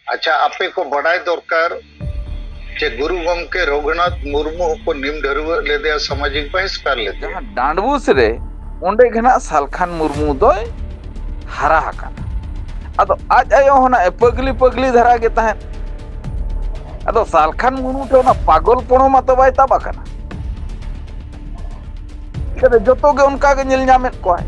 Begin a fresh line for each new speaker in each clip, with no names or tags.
अच्छा आपे को बड़ाई दरकार जे गुरु गंके रघुनाथ मुर्मू को निम ढरुआ लेदे सामाजिक बहिष्कार लेदे
जहाँ डांडबुस रे ओंडे घना सालखान मुर्मू दोय हारा हाकाना अदो आज आयो होना पगली पगली धरा के तहन अदो सालखान मुर्मू के ओना पागल पणो मातो बाय ताबा काना इकते जतो गे उनका के नेल ᱧᱟᱢᱮᱫ कोय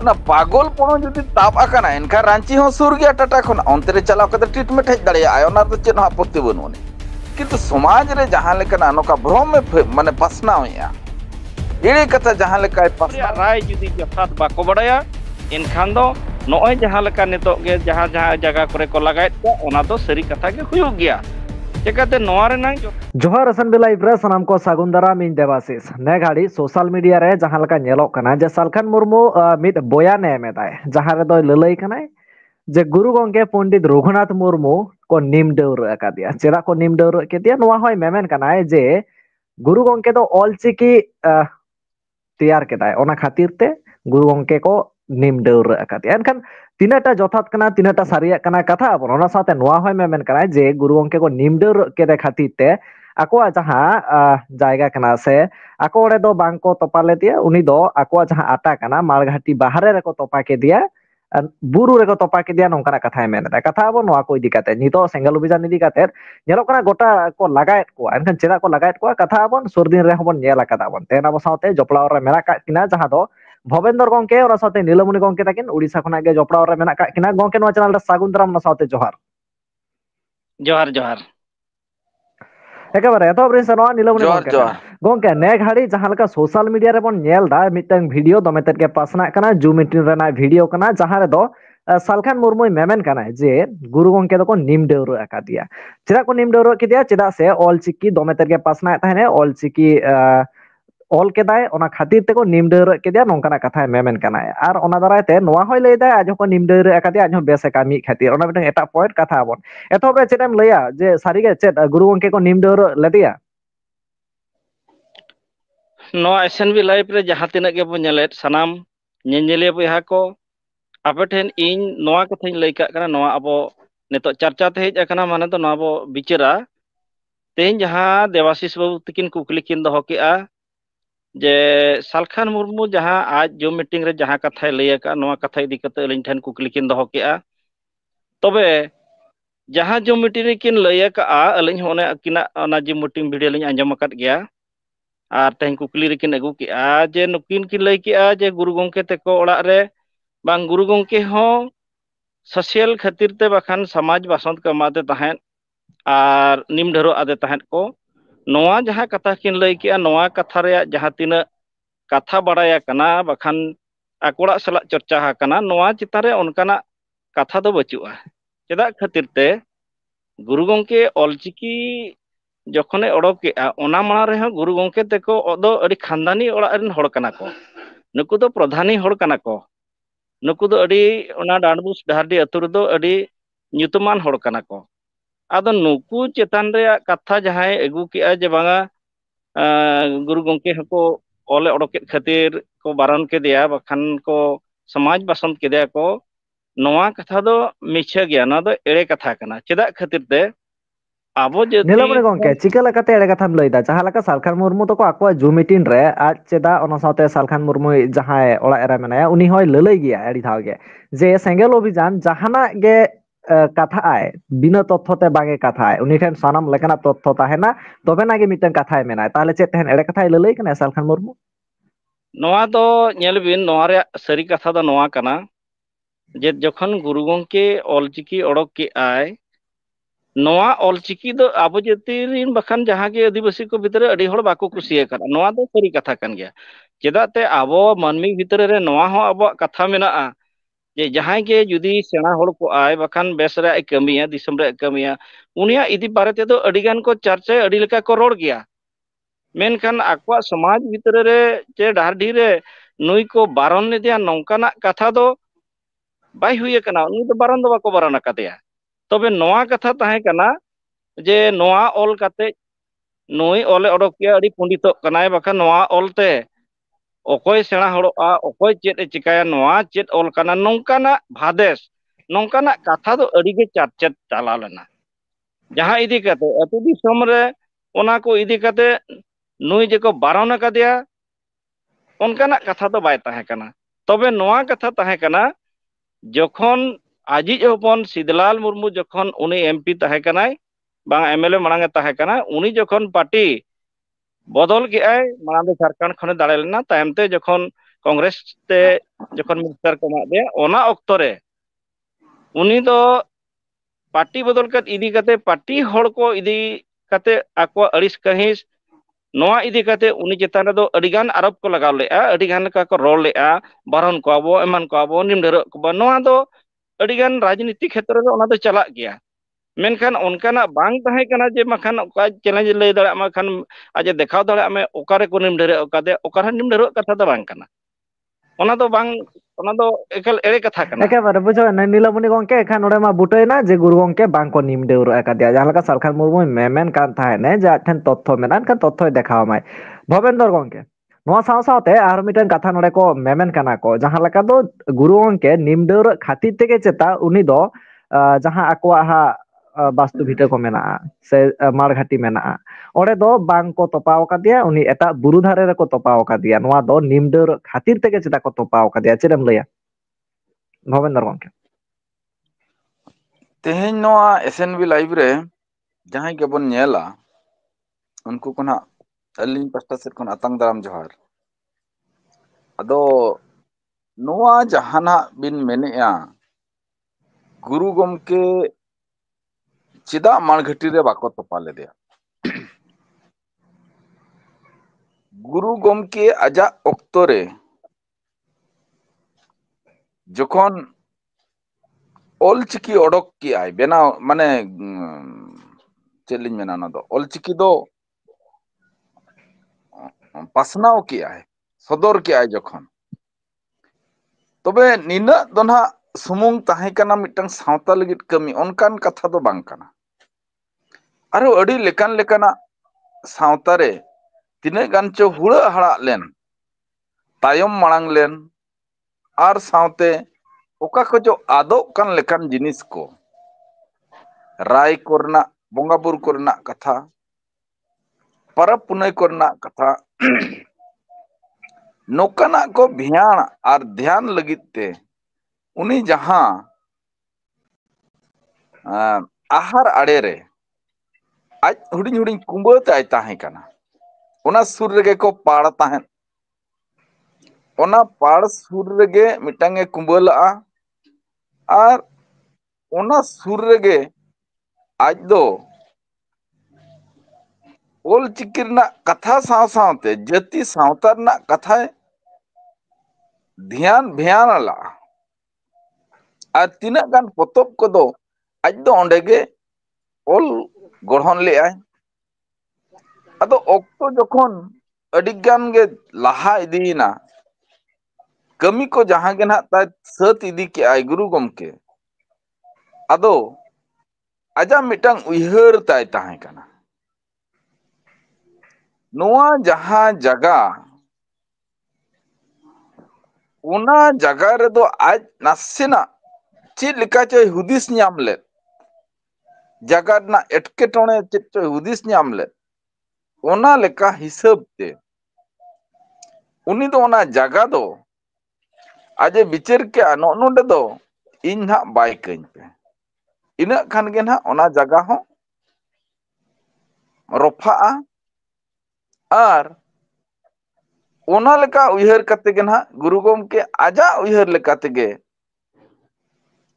ना पागल पणो जदि ताब आकाना एनका रांची हो सुर गया टाटा खन अंते रे चलाव कते ट्रीटमेंट हेज दाड़िया आय ओना तो चेद हा आपत्ति बनुने किंतु समाज रे जहां लेकना नोका भ्रम में माने पसनावया एड़े कथा जहां लेका पसना
राय जुदी जथात बाको बड़ाया इनखान दो नॉय जहां लेका नितो गे जहां जहां जगह करे को लगायत को ओना दो सरी कथा गे हुयुग गया चेकाते नोआ रे नांग
जोहार असेंबली लाइव रे सनाम को सागुन दाराम इन देवाशीष ने घाड़ी सोशल मीडिया रे जहां लेका नेलोक कना जे सालखान मुर्मू मिद बयान एमेदाय जहां रे दो ललई कनाय जे गुरु गंगे पंडित रघुनाथ मुर्मू को निम डौर अकादिया चेदा को निम डौर केदिया नोआ होय मेमेन कनाय जे गुरु गंगे दो ऑलचिकी तैयार केदाय ओना खातिर ते गुरु गंगे को निम डौर अकादिया एनखान तीनटा जथात कना तीनटा सारिया कना कथा अपन ओना साथे नोआ होय मेमेन कनाय जे गुरु गंगे को निम डौर केदे खातिर ते आकोआ जहां जायगा कना से आको ओडे दो बांग को तोपा लेदिया उनी दो आकोआ जहां आटा कना मालघाटी बाहरे रे को तोपा के दिया बुरु रे को तोपा के दिया नोंकाना कथा मेन कथा अब नोआ को इदी काते नितो सेंगल अभियान इदी काते नेलो कना गोटा को लगायत को एनखान चेदा को लगायत को कथा अब सुरदिन रे हबन नेला कदा बन तेना अब साथे जपड़ाव रे मेना का किना जहां दो भवेंद्र गंके और साथे नीलमणि गंके ताकिन उड़ीसा खना गे जपड़ाव रे मेना का किना गंके नो चैनल रे सागुन दाराम साथे जोहार
जोहार जोहार
एकेबारे एतो ब्रिस नो नीलमणि
जोहार
गंके
जोहार
गंके ने घाड़ी जहां लेका सोशल मीडिया रे बन नेल दा मिटंग वीडियो दमे तेद के पासना कना जूम मीटिंग रेना वीडियो कना जहां रे दो सालखान मुर्मू मेमेन कना जे गुरु गंके दो को निम डौर अकादिया चेदा को निम डौर केदिया चेदा से ऑल चिकी दमे तेद के पासना तहने ऑल चिकी ऑल केदाय ओना खातिर ते को निम डौर केदिया नोंकाना कथा मेमेन कना आर ओना दाराय ते नोआ होय लैदा आज को निम डौर अकादिया आज बेस कामी खातिर ओना मिटंग एटा पॉइंट कथा आबन एतो रे चेदम लैया जे सारी गे चेद गुरु गंके को निम डौर लेदिया
नोआ एसएनबी लाइव रे जहां तिना गे बो नेलेत सनाम नेनेलिया बयहा को आपे ठेन इन नोआ कथाኝ लay का kana नोआ अबो नितो चर्चा ते हेज akana माने तो नोआ बो बिचारा तेन जहां देवाशीष बाबू तकिन कुकली किन दोहो केआ जे सालखान मुर्मू जहां आज जो मीटिंग रे जहां कथाय लay का नोआ कथा इदी कते अलिन ठेन कुकली किन दोहो केआ तबे जहां जो मीटिंग रे किन लay का अलिन होने किना ओना जी मीटिंग वीडियो लिन आंजम अकत गया आर तेन कुकली रे किन अगु केआ जे नुकिन किन लay केआ जे गुरु गंके तेको ओड़ा रे बांग गुरु गंके हो सोशल खातिर ते बखान समाज बासंत को मादे तहन आर निम ढरो आदे तहन को नोआ जहां कथा किन लay केआ नोआ कथा रे जहां तिना कथा बड़ाया कना बखान आकोड़ा सला चर्चा हा कना नोआ चितारे उनकाना कथा दो बचुआ चेदा खातिर ते गुरु गंके ऑलचिकी जखने ओडोक केआ ओना माना रे गुरु गंके तेको ओदो अडी खानदानी ओड़ा रेन होड़ कना को नुकु दो प्रधानी होड़ कना को नुकु दो अडी ओना डांडबुस डाहरडी अतुर दो अडी ᱧᱩᱛᱩᱢᱟᱱ होड़ कना को आदो नुकु चेतान रे कथा जहां अगु केआ जे बांगा गुरु गंके हको ओले ओडोकेत खातिर को बारन के दिया बखान को समाज बसंत के दिया को नोआ कथा दो मिछा गया ना दो एड़े कथा कना चेदा खातिर ते आबो जति
नीलमणि गंके चिका लकाते एड़े कथाम लैदा जहां लका सालखान मुर्मू तो को आको जूम मीटिंग रे आज चेदा ओना साथे सालखान मुर्मू जहां ओड़ा एरा मेनाया उनी होय ललई गया एड़ी धाव गे जे सेंगेल अभियान जहाना गे कथा आय बिना तथ्य ते बागे कथा आय उनी ठेन सानाम लेकना तथ्य ताहेना तबे ना गे मिटन कथा मेनाय ताले चे तेहन एड़े कथा ललई कना सालखान मुर्मू
नोआ दो नेल बिन नोआ रे सरी कथा दो नोआ कना जे जखन गुरु गंके ऑलचिकी ओडोक के आय नोआ ऑलचिकी दो आबो जति रिन बखान जहां के आदिवासी को भितरे अडी होड़ बाको कुसिया कना नोआ दो सरी कथा कन गया चेदा ते आबो मानमी भितरे रे नोआ हो आबो कथा मेना जे जहां के जुदी सेना होड़ को आय बखान बेस रे कमिया दिसम रे कमिया उनिया इदी बारे ते दो अडी गान को चर्चा अडी लेका को रोड़ गया मेनखान आकवा समाज भितरे रे चे डाहरडी रे नुई को बारन ले दिया नौकाना कथा दो बाय हुई कना उनी तो बारन दो बाको बारन कदेया तबे नोआ कथा ताहे कना जे नोआ ऑल काते नुई ओले ओडोक के अडी पंडितो कनाय बखा नोआ ऑलते ओकोय सेना होड़ोआ ओकोय चेत ए चिकाया नोआ चेत ऑल कना नौकाना भादेश ᱱᱚᱝᱠᱟᱱᱟᱜ ᱠᱟᱛᱷᱟ ᱫᱚ ᱟᱹᱰᱤᱜᱮ ᱪᱟᱨᱪᱮᱫ ᱪᱟᱞᱟᱣ ᱞᱮᱱᱟ ᱡᱟᱦᱟᱸ ᱤᱫᱤ ᱠᱟᱛᱮ ᱟᱹᱛᱩ ᱫᱤᱥᱚᱢ ᱨᱮ ᱚᱱᱟ ᱠᱚ ᱤᱫᱤ ᱠᱟᱛᱮ ᱱᱩᱭ ᱡᱮᱠᱚ ᱵᱟᱨᱚᱱ ᱟᱠᱟᱫᱮᱭᱟ ᱚᱱᱠᱟᱱᱟᱜ ᱠᱟᱛᱷᱟ ᱫᱚ ᱵᱟᱭ ᱛᱟᱦᱮᱸ ᱠᱟᱱᱟ ᱛᱚᱵᱮ ᱱᱚᱣᱟ ᱠᱟᱛᱷᱟ ᱛᱟᱦᱮᱸ ᱠᱟᱱᱟ ᱡᱚᱠᱷᱚᱱ ᱟᱡᱤᱡ ᱦᱚᱯᱚᱱ ᱥᱤᱫᱞᱟᱞ ᱢᱩᱨᱢᱩ ᱡᱚᱠᱷᱚᱱ ᱩᱱᱤ ᱮᱢᱯᱤ ᱛᱟᱦᱮᱸ ᱠᱟᱱᱟᱭ ᱵᱟᱝ ᱮᱢᱮᱞᱮ ᱢᱟᱲᱟᱝ ᱮ ᱛᱟᱦᱮᱸ ᱠᱟᱱᱟ ᱩᱱᱤ ᱡᱚᱠᱷᱚᱱ ᱯᱟর্টি বদল ᱠᱮᱜᱼᱟᱭ ᱢᱟᱲᱟᱝ ᱫᱚ ঝাড়খণ্ড ᱠᱷᱚᱱᱮ ᱫᱟᱲᱮ ᱞᱮᱱᱟ ᱛᱟᱭᱚᱢ ᱛᱮ ᱡᱚᱠᱷᱚᱱ ᱠᱚᱝᱜᱨᱮস তে যখন মিনিস্টার কো এমাদ দেয়া ওনা অক্ত রে উনি তো পার্টি বদল কাত ইদি কাতে পার্টি হড় কো ইদি কাতে আকো আড়িস কাহিস নোয়া ইদি কাতে উনি চেতান রে দো আডিগান আরোপ কো লাগাও লেয়া আডিগান কা কো রol লেয়া বারণ কো আবো এমান কো আবো নিম ঢেরো কো নোয়া দো আডিগান রাজনীতি ক্ষেত্র রে ওনা দো চালাক গিয়া मेनखान उनकाना बांग तहे कना जे मखान ओका चैलेंज लय दाड़ा मखान आजे देखाव दाड़ा में ओकारे को निम ढेरे ओकादे ओकारा निम ढेरो कथा द बांग कना ओना दो बांग ओना दो एकेल एड़े कथा कना
एकेबारे बुझो नीलमणि गंके एखान नोडे मा बुटैना जे गुरु गंके बांको निम देउरो एकादिया जहां लका सालखान मुर्मु मेमेन कान थाहेने जे आठेन तथ्य मेना एनखान तथ्य देखाव माय भवेंद्र गंके नोआ साव सावते आर मिटन कथा नोडे को मेमेन काना को जहां लका दो गुरु गंके निम देउरो खातिर तेगे चेता उनी दो जहां आकोआ हा बास्तु भिटा को मेना से मारघाटी मेना ओडे दो बांको तोपाव कादिया उनी एटा बुरु धारे रे को तोपाव कादिया नोआ दो निम देउरो खातिर तेगे चेता को तोपाव कादिया चेदम लया भवेंद्र गंके
तेहेन नोआ एसएनबी लाइव रे जहां के बन नेला उनको कोना अलिन पास्टा सेट कोन अतंग दाराम जोहार अदो नोआ जहाना बिन मेनेया गुरु गमके चिदा माणघटी रे बाको तोपा लेदेया गुरु गमके आजा ऑक्तो रे जखन ऑलचिकी ओडक की आय बेना माने चेलिन मेना ना दो ऑलचिकी दो पासनाव की आय सदर की आय जखन तबे निना दो ना सुमुंग ताहे कना मिटंग सावता लगित कमी ओनकान कथा दो बांग कना आरो अडी लेकान लेकाना सावता रे तिने गान चो हुड़ा हड़ा लेन तायम मांग लेन आर सावते ओका को जो आदो कान लेकान जिनिस को राय कोरना बोंगा बुर कोरना कथा परब पुनय कोरना कथा नोकाना को भियान आर ध्यान लगित ते उनी जहां आहार आड़े रे आज हुडिंग हुडिंग कुंबो ताय ताहे कना ओना सुर रेगे को पाड़ ताहेन ओना पाड़ सुर रेगे मिटांगे कुंबला आर ओना सुर रेगे आज दो ओल चिकिरना कथा साव सावते जति सावतारना कथा ध्यान ध्यान ला आर तिना गान पोतब को दो आज दो ओंडेगे ओल गढ़न ले आय अदो ऑक्टो जखन अडिगान गे लाहा इदीना कमी को जहां गे ना ता सत इदी के आय गुरु गमके अदो आजा मिटांग उइहर ताय ताहे कना नोआ जहां जगह ओना जगह रे दो आज नासेना चेद लेका चे हुदिस न्याम ले जगह ना एटकेटोणे चेद चे हुदिस न्याम ले ओना लेका हिसाब ते उनी दो ओना जगह दो आजे बिचार के नोंडे दो इन ना बाय कइन पे इना खान गे ना ओना जगह हो रफा आर ओना लेका उइहर कते गे ना गुरु गमके आजा उइहर लेका तेगे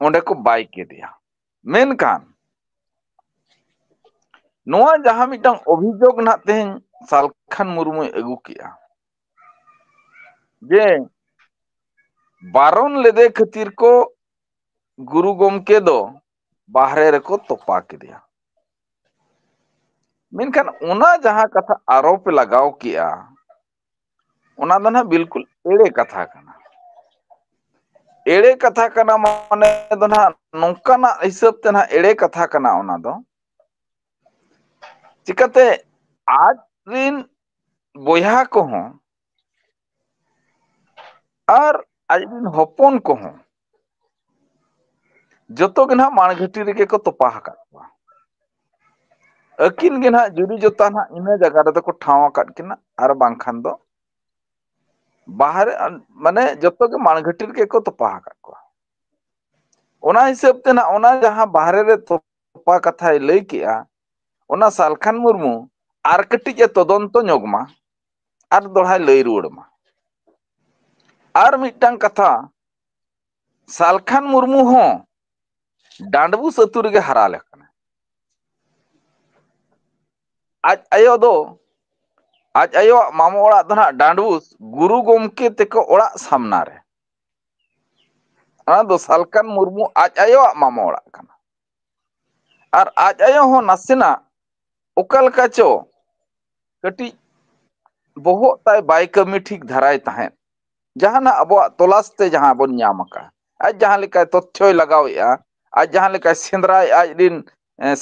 ओंडे को बाय के दिया मेनकान नोआ जहां मिटंग अभियोग ना तेन सालखान मुर्मु अगु किया जे बारन लेदे खातिर को गुरु गमके दो बाहरे रे को तोपा के दिया मेनखान ओना जहां कथा आरोप लगाव किया ओना दो ना बिल्कुल एड़े कथा कना एड़े कथा कना माने दो ना नोंकाना हिसाब ते ना एड़े कथा कना ओना दो चिकाते आज रिन बोया को हो आर आज रिन हपन को हो ᱡᱚᱛᱚ ᱜᱮ ᱱᱟᱦᱟᱜ ᱢᱟᱲᱜᱷᱟᱹᱴᱤ ᱨᱮᱜᱮ ᱠᱚ ᱛᱚᱯᱟ ᱟᱠᱟᱫ ᱠᱚᱣᱟ ᱟᱹᱠᱤᱱ ᱜᱮ ᱱᱟᱦᱟᱜ ᱡᱩᱨᱤ ᱡᱚᱛᱟ ᱱᱟᱦᱟᱜ ᱤᱱᱟᱹ ᱡᱟᱭᱜᱟ ᱨᱮᱫᱚ ᱠᱚ ᱴᱷᱟᱶ ᱟᱠᱟᱫ ᱠᱤᱱᱟ ᱟᱨ ᱵᱟᱝᱠᱷᱟन ᱫᱚ ᱵᱟᱦᱨᱮ ᱢᱟᱱᱮ ᱡᱚᱛᱚ ᱜᱮ ᱢᱟᱲᱜᱷᱟᱹᱴᱤ ᱨᱮᱜᱮ ᱠᱚ ᱛᱚᱯᱟ ᱟᱠᱟᱫ ᱠᱚᱣᱟ ᱚᱱᱟ ᱦᱤᱥᱟᱹᱵ ᱛᱮ ᱱᱟᱦᱟᱜ ᱚᱱᱟ ᱡᱟᱦᱟᱸ ᱵᱟᱦᱨᱮ ᱨᱮ ᱛᱚᱯᱟ ᱠᱟᱛᱷᱟᱭ ᱞᱟᱹᱭ ᱠᱮᱜᱼᱟ ᱚᱱᱟ ᱥᱟᱞᱠᱷᱟᱱ ᱢᱩᱨᱢᱩ ᱟᱨ ᱠᱟᱹᱴᱤᱡ ᱮ ᱛᱚᱫᱚᱱᱛᱚ ᱧᱚᱜ ᱢᱟ ᱟᱨ ᱫᱚᱲᱦᱟᱭ ᱞᱟᱹᱭ ᱨᱩᱣᱟᱹᱲ ᱢᱟ ᱟᱨ ᱢᱤᱫᱴᱟᱝ ᱠᱟᱛᱷᱟ ᱥᱟᱞᱠᱷᱟᱱ ᱢᱩᱨᱢᱩ ᱦᱚᱸ ᱰᱟᱸᱰᱵᱩᱥ ᱟᱹᱛᱩ ᱨᱮᱜᱮ ᱦᱟᱨᱟ ᱞᱮᱠᱟᱱᱟ ᱟᱡ ᱟᱭᱳ ᱫᱚ ᱟᱡ ᱟᱭᱳᱣᱟᱜ ᱢᱟᱢᱚ ᱚᱲᱟᱜ ᱫᱚ ᱱᱟᱦᱟᱜ ᱰᱟᱸᱰᱵᱩᱥ ᱜᱩᱨᱩ ᱜᱚᱢᱠᱮ ᱛᱮᱠᱚ ᱚᱲᱟᱜ ᱥᱟᱢᱱᱟ ᱨᱮ ᱚᱱᱟ ᱫᱚ ᱥᱟᱞᱠᱷᱟᱱ ᱢᱩᱨᱢᱩ ᱟᱡ ᱟᱭᱳᱣᱟᱜ ᱢᱟᱢᱚ ᱚᱲᱟᱜ ᱠᱟᱱᱟ ᱟᱨ ᱟᱡ ᱟᱭᱳ ᱦᱚᱸ ᱱᱟᱥᱮᱱᱟᱜ ᱚᱠᱟ ᱞᱮᱠᱟ ᱪᱚ ᱠᱟᱹᱴᱤᱡ ᱵᱚᱦᱚᱜ ᱛᱟᱭ ᱵᱟᱭ ᱠᱟᱹᱢᱤ ᱴᱷᱤᱠ ᱫᱷᱟᱨᱟᱭ ᱛᱟᱦᱮᱸᱫ ᱡᱟᱦᱟᱱᱟᱜ ᱟᱵᱚᱣᱟᱜ ᱛᱚᱞᱟᱥ ᱛᱮ ᱡᱟᱦᱟᱸ ᱵᱚᱱ ᱧᱟᱢ ᱟᱠᱟᱫ ᱟᱡ ᱡᱟᱦᱟᱸ ᱞᱮᱠᱟ ᱛᱚᱛᱛᱷᱚᱭ ᱞᱟᱜᱟᱣᱮᱫᱼᱟ ᱟᱡ ᱡᱟᱦᱟᱸ ᱞᱮᱠᱟᱭ ᱥᱮᱸᱫᱽᱨᱟᱭ ᱟᱡ ᱨᱤᱱ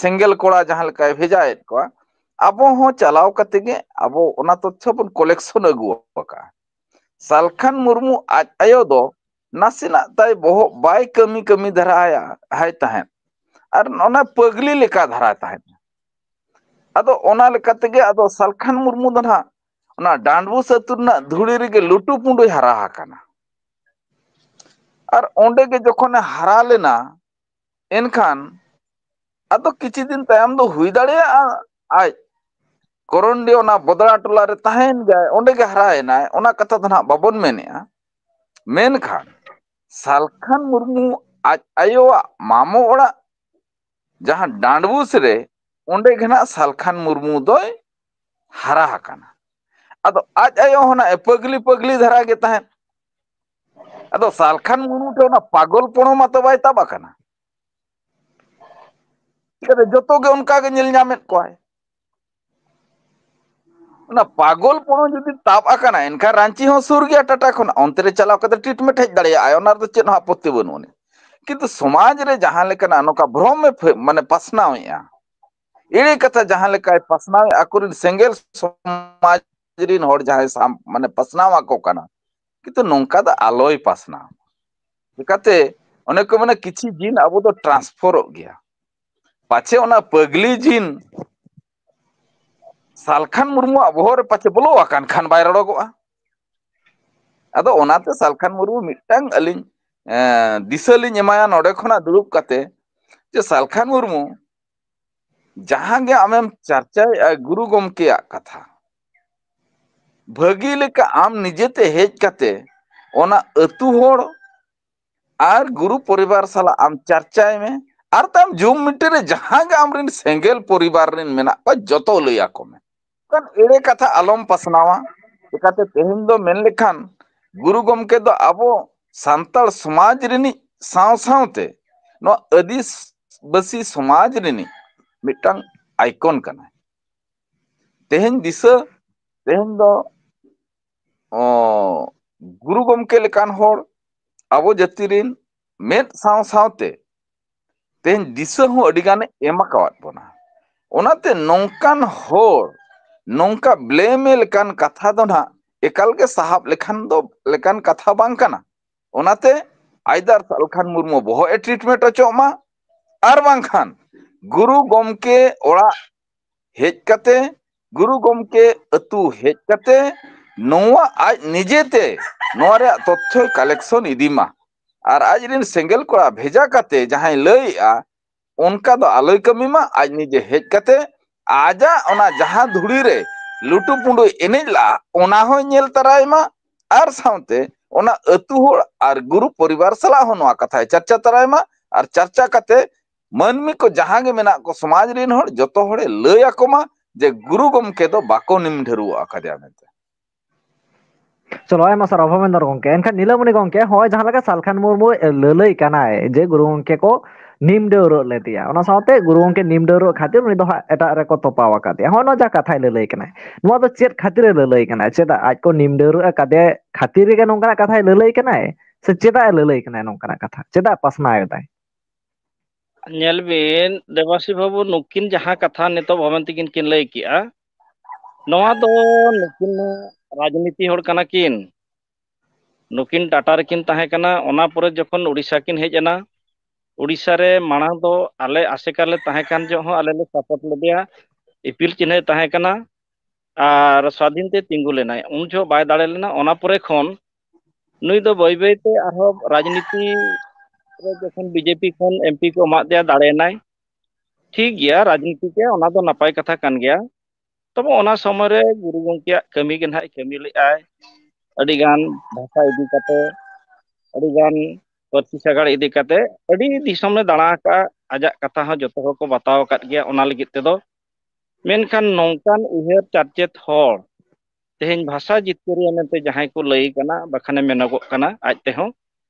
ᱥᱮᱸᱜᱮᱞ ᱠᱚᱲᱟ ᱡᱟᱦᱟᱸ ᱞᱮᱠᱟᱭ ᱵᱷᱮᱡᱟᱭᱮᱫ ᱠᱚᱣᱟ ᱟᱵᱚ ᱦᱚᱸ ᱪᱟᱞᱟᱣ ᱠᱟᱛᱮ ᱜᱮ ᱟᱵᱚ ᱚᱱᱟ ᱛᱚᱛᱛᱷᱚ ᱵᱚᱱ ᱠᱟᱞᱮᱠᱥᱚᱱ ᱟᱹᱜᱩ ᱟᱠᱟᱜᱼᱟ ᱥᱟᱞᱠᱷᱟᱱ ᱢᱩᱨᱢᱩ ᱟᱡ ᱟᱭᱳ ᱫᱚ ᱱᱟᱥᱮᱱᱟᱜ ᱛᱟᱭ ᱵᱚᱦᱚᱜ ᱵᱟᱭ ᱠᱟᱹᱢᱤ ᱫᱷᱟᱨᱟᱭ ᱛᱟᱦᱮᱸᱫ ᱟᱨ ᱚᱱᱟ ᱯᱟᱜᱽᱞᱤ ᱞᱮᱠᱟ ᱫᱷᱟᱨᱟᱭ ᱛᱟᱦᱮᱸᱫ ᱟᱫᱚ ᱚᱱᱟ ᱞᱮᱠᱟ ᱛᱮᱜᱮ ᱟᱫᱚ ᱥᱟᱞᱠᱷᱟᱱ ᱢᱩᱨᱢᱩ ᱫᱚ ᱱᱟᱦᱟᱜ ᱚᱱᱟ ᱰᱟᱸᱰᱵᱩᱥ ᱟᱹᱛᱩ ᱨᱮᱱᱟᱜ ᱫᱷᱩᱲᱤ ᱨᱮᱜᱮ ᱞᱩᱴᱩ ᱯᱩᱸᱰᱩᱭ ᱦᱟᱨᱟ ᱟᱠᱟᱱᱟ ᱟᱨ ᱚᱸᱰᱮ ᱜᱮ ᱡᱚᱠᱷᱚᱱᱮ ᱦᱟᱨᱟ ᱞᱮᱱᱟ ᱮᱱᱠᱷᱟᱱ ᱟᱫᱚ ᱠᱤᱪᱷᱩ ᱫᱤᱱ ᱛᱟᱭᱚᱢ ᱫᱚ ᱦᱩᱭ ᱫᱟᱲᱮᱭᱟᱜᱼᱟ ᱟᱡ ᱠᱚᱨᱚᱱᱰᱤ ᱚᱱᱟ ᱵᱚᱫᱲᱟ ᱴᱚᱞᱟ ᱨᱮ ᱛᱟᱦᱮᱱ ᱜᱮᱭᱟᱭ ᱚᱸᱰᱮ ᱜᱮ ᱦᱟᱨᱟᱭᱮᱱᱟᱭ ᱚᱱᱟ ᱠᱟᱛᱷᱟ ᱫᱚ ᱱᱟᱦᱟᱜ ᱵᱟᱵᱚᱱ ᱢᱮᱱᱮᱫᱼᱟ ᱢᱮᱱᱠᱷᱟᱱ ᱥᱟᱞᱠᱷᱟᱱ ᱢᱩᱨᱢᱩ ᱟᱡ ᱟᱭᱳᱣᱟᱜ ᱢᱟᱢᱚ ᱚᱲᱟᱜ ᱡᱟᱦᱟᱸ ᱰᱟᱸᱰᱵᱩᱥ ᱨᱮ ᱚᱸᱰᱮ ᱜᱮ ᱱᱟᱜ ᱥᱟᱞᱠᱷᱟᱱ ᱢᱩᱨᱢᱩ ᱫᱚᱭ ᱦᱟᱨᱟ ᱟᱠᱟᱱᱟ ᱟᱫᱚ ᱟᱡ ᱟᱭᱳ ᱦᱚᱸ ᱱᱟᱜ ᱯᱟᱜᱽᱞᱤ ᱫᱷᱟᱨᱟ ᱜᱮ ᱛᱟᱦᱮᱸᱫ ᱟᱫᱚ ᱥᱟᱞᱠᱷᱟᱱ ᱢᱩᱨᱢᱩ ᱴᱷᱮᱱ ᱚᱱᱟ ᱯᱟᱜᱚᱞ ᱯᱚᱬᱚ ᱢᱟᱛᱚ ᱵᱟᱭ ᱛᱟᱵ ᱟᱠᱟᱱᱟ ᱪᱤᱠᱟᱹᱛᱮ ᱡᱚᱛᱚ ᱜᱮ ᱚᱱᱠᱟ ᱜᱮ ᱧᱮᱞ ᱧᱟᱢᱮᱫ ᱠᱚᱣᱟᱭ ᱚᱱᱟ ᱯᱟᱜᱚᱞ ᱯᱚᱬᱚ ᱡᱩᱫᱤ ᱛᱟᱵ ᱟᱠᱟᱱᱟ ᱮᱱᱠᱷᱟᱱ ᱨᱟᱸᱪᱤ ᱦᱚᱸ ᱥᱩᱨ ᱜᱮᱭᱟ ᱴᱟᱴᱟ ᱠᱷᱚᱱᱟᱜ ᱚᱱᱛᱮ ᱨᱮ ᱪᱟᱞᱟᱣ ᱠᱟᱛᱮ ᱴᱨᱤᱴᱢᱮন্ট ᱦᱮᱡ ᱫᱟᱲᱮᱭᱟᱜᱼᱟᱭ ᱚᱱᱟ ᱨᱮᱫᱚ ᱪᱮᱫ ᱦᱚᱸ ᱟᱯᱚᱛᱛᱤ ᱵᱟᱹᱱᱩᱜ ᱟᱹᱱᱤᱡ ᱠᱤᱱᱛᱩ ᱥᱚᱢᱟᱡᱽ ᱨᱮ ᱡᱟᱦᱟᱸ ᱞᱮᱠᱟᱱᱟᱜ ᱱᱚᱝᱠᱟ ᱵᱷᱨᱚᱢᱮ ᱢᱟᱱᱮ ᱯᱟᱥᱱᱟᱣᱮᱫᱼᱟ ᱮᱲᱮ ᱠᱟᱛᱷᱟ ᱡᱟᱦᱟᱸ ᱞᱮᱠᱟᱭ ᱯᱟᱥᱱᱟᱣᱮᱫ ᱟᱠᱚᱨᱮᱱ ᱥᱮᱸᱜᱮᱞ ᱥᱚᱢᱟᱡᱽ ᱨᱮᱱ ᱦᱚᱲ ᱡᱟᱦᱟᱸᱭ ᱢᱟᱱᱮ ᱯᱟᱥᱱᱟᱣ ᱟᱠᱚ ᱠᱟᱱᱟ ᱠᱤᱱᱛᱩ ᱱᱚᱝᱠᱟ ᱫᱚ ᱟᱞᱚᱭ ᱯᱟᱥᱱᱟᱣ ᱪᱤᱠᱟᱹᱛᱮ ᱚᱱᱮ ᱠᱚ ᱢᱟᱱᱮ ᱠᱤᱪᱷᱤ ᱡᱤᱱ ᱟᱵᱚ ᱫᱚ ᱴᱨᱟᱱᱥᱯᱷᱟᱨᱚᱜ ᱜᱮᱭᱟ ᱯᱟᱪᱷᱮ ᱚᱱᱟ ᱯᱟᱜᱽᱞᱤ ᱡᱤᱱ ᱥᱟᱞᱠᱷᱟᱱ ᱢᱩᱨᱢᱩᱣᱟᱜ ᱵᱚᱦᱚᱜ ᱨᱮ ᱯᱟᱪᱷᱮ ᱵᱚᱞᱚ ᱟᱠᱟᱱ ᱠᱷᱟᱱ ᱵᱟᱭ ᱨᱚᱲᱚᱜᱚᱜᱼᱟ ᱟᱫᱚ ᱚᱱᱟᱛᱮ ᱥᱟᱞᱠᱷᱟᱱ ᱢᱩᱨᱢᱩ ᱢᱤᱫᱴᱟᱝ ᱟᱹᱞᱤᱧ ᱫᱤᱥᱟᱹ ᱞᱤᱧ ᱮᱢᱟᱭᱟ ᱱᱚᱰᱮ ᱠᱷᱚᱱᱟᱜ ᱫᱩᱲᱩᱵ ᱠᱟᱛᱮ ᱡᱮ ᱥᱟᱞᱠᱷᱟᱱ ᱢᱩᱨᱢᱩ ᱡᱟᱦᱟᱸ ᱜᱮ ᱟᱢᱮᱢ ᱪᱟᱨᱪᱟᱭᱮᱫᱼᱟ ᱜᱩᱨᱩ ᱜᱚᱢᱠᱮᱭᱟᱜ ᱠᱟᱛᱷᱟ ᱵᱷᱟᱹᱜᱤ ᱞᱮᱠᱟ ᱟᱢ ᱱᱤᱡᱮᱛᱮ ᱦᱮᱡ ᱠᱟᱛᱮ ᱚᱱᱟ ᱟᱹᱛᱩ ᱦᱚᱲ ᱟᱨ ᱜᱩᱨᱩ ᱯᱚᱨᱤᱵᱟᱨ ᱥᱟᱞᱟᱜ ᱟᱢ ᱪᱟᱨᱪᱟᱭ ᱢᱮ ᱟᱨ ᱛᱟᱭᱚᱢ ᱡᱩᱢ ᱢᱤᱴᱤᱝ ᱨᱮ ᱡᱟᱦᱟᱸ ᱜᱮ ᱟᱢᱨᱮᱱ ᱥᱮᱸᱜᱮᱞ ᱯᱚᱨᱤᱵᱟᱨ ᱨᱮᱱ ᱢᱮᱱᱟᱜ ᱠᱚᱣᱟ ᱡᱚᱛᱚ ᱞᱟᱹᱭ ᱟᱠᱚ ᱢᱮ ᱮᱲᱮ ᱠᱟᱛᱷᱟ ᱟᱞᱚᱢ ᱯᱟᱥᱱᱟᱣᱟ ᱪᱤᱠᱟᱛᱮ ᱛᱮᱦᱮᱧ ᱫᱚ ᱢᱮᱱ ᱞᱮᱠᱷᱟᱱ ᱜᱩᱨᱩ ᱜᱚᱢᱠᱮ ᱫᱚ ᱟᱵᱚ ᱥᱟᱱᱛᱟᱲ ᱥᱚᱢᱟᱡᱽ ᱨᱤᱱᱤᱡ ᱥᱟᱶ ᱥᱟᱶᱛᱮ ᱱᱚᱣᱟ ᱟᱹᱫᱤᱵᱟᱹᱥᱤ ᱥᱚᱢᱟᱡᱽ ᱨᱤᱱᱤᱡ ᱢᱤᱫᱴᱟᱝ ᱟᱭᱠᱚᱱ ᱠᱟᱱᱟᱭ ᱛᱮᱦᱮᱧ ᱫᱚ ᱜᱩᱨᱩ ᱜᱚᱢᱠᱮ ᱞᱮᱠᱟᱱ ᱦᱚᱲ ᱟᱵᱚ ᱡᱟᱹᱛᱤ ᱨᱮᱱ ᱢᱮᱫ ᱥᱟᱶ ᱥᱟᱶᱛᱮ ᱛᱮᱦᱮᱧ ᱫᱤᱥᱟᱹ ᱦᱚᱸ ᱟᱹᱰᱤ ᱜᱟᱱᱮ ᱮᱢ ᱟᱠᱟᱣᱟᱫ ᱵᱚᱱᱟ ᱚᱱᱟᱛᱮ ᱱᱚᱝᱠᱟᱱ ᱦᱚᱲ ᱱᱚᱝᱠᱟ ᱵᱞᱮᱢᱮ ᱞᱮᱠᱟᱱ ᱠᱟᱛᱷᱟ ᱫᱚ ᱱᱟᱜ ᱮᱠᱟᱞ ᱜᱮ ᱥᱟᱦᱟᱵ ᱞᱮᱠᱟᱱ ᱠᱟᱛᱷᱟ ᱵᱟᱝ ᱠᱟᱱᱟ ᱚᱱᱟᱛᱮ ᱟᱭᱫᱟᱨ ᱥᱟᱞᱠᱷᱟᱱ ᱢᱩᱨᱢᱩ ᱵᱚᱦᱚᱜ ᱮ ᱴᱨᱤᱴᱢᱮন্ট ᱚᱪᱚᱜ ᱢᱟ ᱟᱨ ᱵᱟᱝᱠᱷᱟᱱ ᱜᱩᱨᱩ ᱜᱚᱢᱠᱮ ᱚᱲᱟᱜ ᱦᱮᱡ ᱠᱟᱛᱮ ᱜᱩᱨᱩ ᱜᱚᱢᱠᱮ ᱟᱹᱛᱩ ᱦᱮᱡ ᱠᱟᱛᱮ ᱱᱚᱣᱟ ᱟᱡ ᱱᱤᱡᱮᱛᱮ ᱱᱚᱣᱟ ᱨᱮᱭᱟᱜ ᱛᱚᱛᱛᱷᱚᱭ ᱠᱟᱞᱮᱠᱥᱚᱱ ᱤᱫᱤ ᱢᱟ ᱟᱨ ᱟᱡᱨᱮᱱ ᱥᱮᱸᱜᱮᱞ ᱠᱚᱲᱟ ᱵᱷᱮᱡᱟ ᱠᱟᱛᱮ ᱡᱟᱦᱟᱸᱭ ᱞᱟᱹᱭᱮᱜᱼᱟ ᱚᱱᱠᱟ ᱫᱚ ᱟᱞᱚᱭ ᱠᱟᱹᱢᱤ ᱢᱟ ᱟᱡ ᱱᱤᱡᱮ ᱦᱮᱡ ᱠᱟᱛᱮ ᱟᱡᱟᱜ ᱚᱱᱟ ᱡᱟᱦᱟᱸ ᱫᱷᱩᱲᱤ ᱨᱮ ᱞᱩᱴᱩ ᱯᱩᱸᱰᱩᱭ ᱮᱱᱮᱡ ᱞᱟᱜᱼᱟ ᱚᱱᱟ ᱦᱚᱸᱭ ᱧᱮᱞ ᱛᱟᱨᱟᱭ ᱢᱟ ᱟᱨ ᱥᱟᱶᱛᱮ ᱚᱱᱟ ᱟᱹᱛᱩ ᱦᱚᱲ ᱟᱨ ᱜᱩᱨᱩ ᱯᱚᱨᱤᱵᱟᱨ ᱥᱟᱞᱟᱜ ᱦᱚᱸ ᱱᱚᱣᱟ ᱠᱟᱛᱷᱟᱭ ᱪᱟᱨᱪᱟ ᱛᱟᱨᱟᱭ ᱢᱟ ᱟᱨ ᱪᱟᱨᱪᱟ ᱠᱟᱛᱮ ᱢᱟᱹᱱᱢᱤ ᱠᱚ ᱡᱟᱦᱟᱸ ᱜᱮ ᱢᱮᱱᱟᱜ ᱠᱚ ᱥᱚᱢᱟᱡᱽ ᱨᱮᱱ ᱦᱚᱲ ᱡᱚᱛᱚ ᱦᱚᱲᱮ ᱞᱟᱹᱭ ᱟᱠᱚ ᱢᱟ ᱡᱮ ᱜᱩᱨᱩ ᱜᱚᱢᱠᱮ ᱫᱚ ᱵᱟᱠᱚ ᱱᱤᱢ ᱰᱷᱟᱹᱨᱣᱟᱹᱜ ᱟᱠᱟᱫᱮᱭᱟ ᱢᱮᱱᱛᱮ
ᱪᱚᱞᱚ ᱟᱭᱢᱟ ᱥᱟᱨᱦᱟᱣ ᱵᱷᱚᱵᱮᱱᱫᱚᱨ ᱜᱚᱝᱠᱮ ᱮᱱᱠᱷᱟᱱ ᱱᱤᱞᱟᱹᱢᱚᱱᱤ ᱜᱚᱝᱠᱮ ᱦᱚᱸᱜᱼᱚᱭ ᱡᱟᱦᱟᱸ ᱞᱮᱠᱟ ᱥᱟᱞᱠᱷᱟᱱ ᱢᱩᱨᱢᱩ ᱞᱟᱹᱞᱟᱹᱭ ᱠᱟᱱᱟᱭ ᱡᱮ ᱜᱩᱨᱩ ᱜᱚᱝᱠᱮ ᱠᱚ ᱱᱤᱢ ᱰᱟᱹᱣᱨᱟᱹᱜ ᱞᱮᱫᱮᱭᱟ ᱚᱱᱟ ᱥᱟᱶᱛᱮ ᱜᱩᱨᱩ ᱜᱚᱝᱠᱮ ᱱᱤᱢ ᱰᱟᱹᱣᱨᱟᱹᱜ ᱠᱷᱟᱹᱛᱤᱨ ᱩᱱᱤ ᱫᱚ ᱦᱟᱸᱜ ᱮᱴᱟᱜ ᱨᱮᱠᱚ ᱛᱚᱯᱟᱣ ᱟᱠᱟᱫᱮᱭᱟ ᱦᱚᱸᱜᱼᱚ ᱱᱚᱣᱟ ᱡᱟᱦᱟᱸ ᱠᱟᱛᱷᱟᱭ ᱞᱟᱹᱞᱟᱹᱭ ᱠᱟᱱᱟᱭ ᱱᱚᱣᱟ ᱫᱚ ᱪᱮᱫ ᱠᱷᱟᱹᱛᱤᱨᱮ ᱞᱟᱹᱞᱟᱹᱭ ᱠᱟᱱᱟᱭ ᱪᱮᱫᱟᱜ ᱟᱡ ᱠᱚ ᱱᱤᱢ ᱰᱟᱹᱣᱨᱟᱹᱜ ᱟᱠᱟᱫᱮ ᱠᱷᱟᱹᱛᱤᱨ ᱨᱮᱜᱮ ᱱᱚᱝᱠᱟᱱᱟᱜ ᱠᱟᱛᱷᱟᱭ ᱞᱟᱹᱞᱟᱹᱭ ᱠᱟᱱᱟᱭ ᱥᱮ ᱪᱮᱫᱟᱜ ᱮ ᱞᱟᱹᱞᱟᱹᱭ ᱠᱟᱱᱟᱭ ᱱᱚᱝᱠᱟᱱᱟᱜ ᱠᱟᱛᱷᱟ ᱪᱮᱫᱟᱜ ᱯᱟᱥᱱᱟᱣ ᱮᱫᱟᱭ
ᱧᱮᱞ ᱵᱤᱱ ᱫᱮᱵᱟᱥᱤ ᱵᱟᱹᱵᱩ ᱱᱩᱠᱤᱱ ᱡᱟᱦᱟᱸ ᱠᱟᱛᱷᱟ ᱱᱤᱛᱚᱜ ᱵᱷᱚᱵᱚᱱ ᱛᱤᱠᱤᱱ ᱠᱤᱱ ᱞᱟᱹᱭ ᱠᱮᱜᱼᱟ ᱱᱚᱣᱟ ᱫᱚ ᱱᱩᱠᱤᱱ ᱨᱟᱡᱽᱱᱤᱛᱤ ᱦᱚᱲ ᱠᱟᱱᱟ ᱠᱤᱱ ᱱᱩᱠᱤᱱ ᱴᱟᱴᱟ ᱨᱮᱠᱤᱱ ᱛᱟᱦᱮᱸ ᱠᱟᱱᱟ ᱚᱱᱟ ᱯᱚᱨᱮ ᱡᱚᱠᱷᱚᱱ ᱩᱲᱤᱥᱥᱟ ᱠᱤᱱ ᱦᱮᱡ ᱮᱱᱟ उड़ीसा रे मांग दो आले आसेका ले तहे कान जो हो आले ले सपोर्ट लेदिया इपिल चिन्ह तहे कना और स्वाधीन ते तिंगु लेना उन जो बाय दाड़े लेना ओना परे खन नुई दो बई बई ते आरो राजनीति रे जखन बीजेपी खन एमपी को मा दिया दाड़े नाय ठीक गया राजनीति के ओना दो नपाय कथा कान गया तब ओना समय रे गुरु गंकिया कमी के नाय कमी ले आय अडी गान भाषा इदी कते अडी गान पार्टी सगाड़ इदी कते अडी दिसम ले दाणा का आजा कथा हो जतो हो को बताव काट गया ओना लगित ते दो मेनखान नौकान उहेर चर्चेत हर तेहेन भाषा जितकरिया मेनते जहां को लई कना बखाने मेनगो कना आज ते हो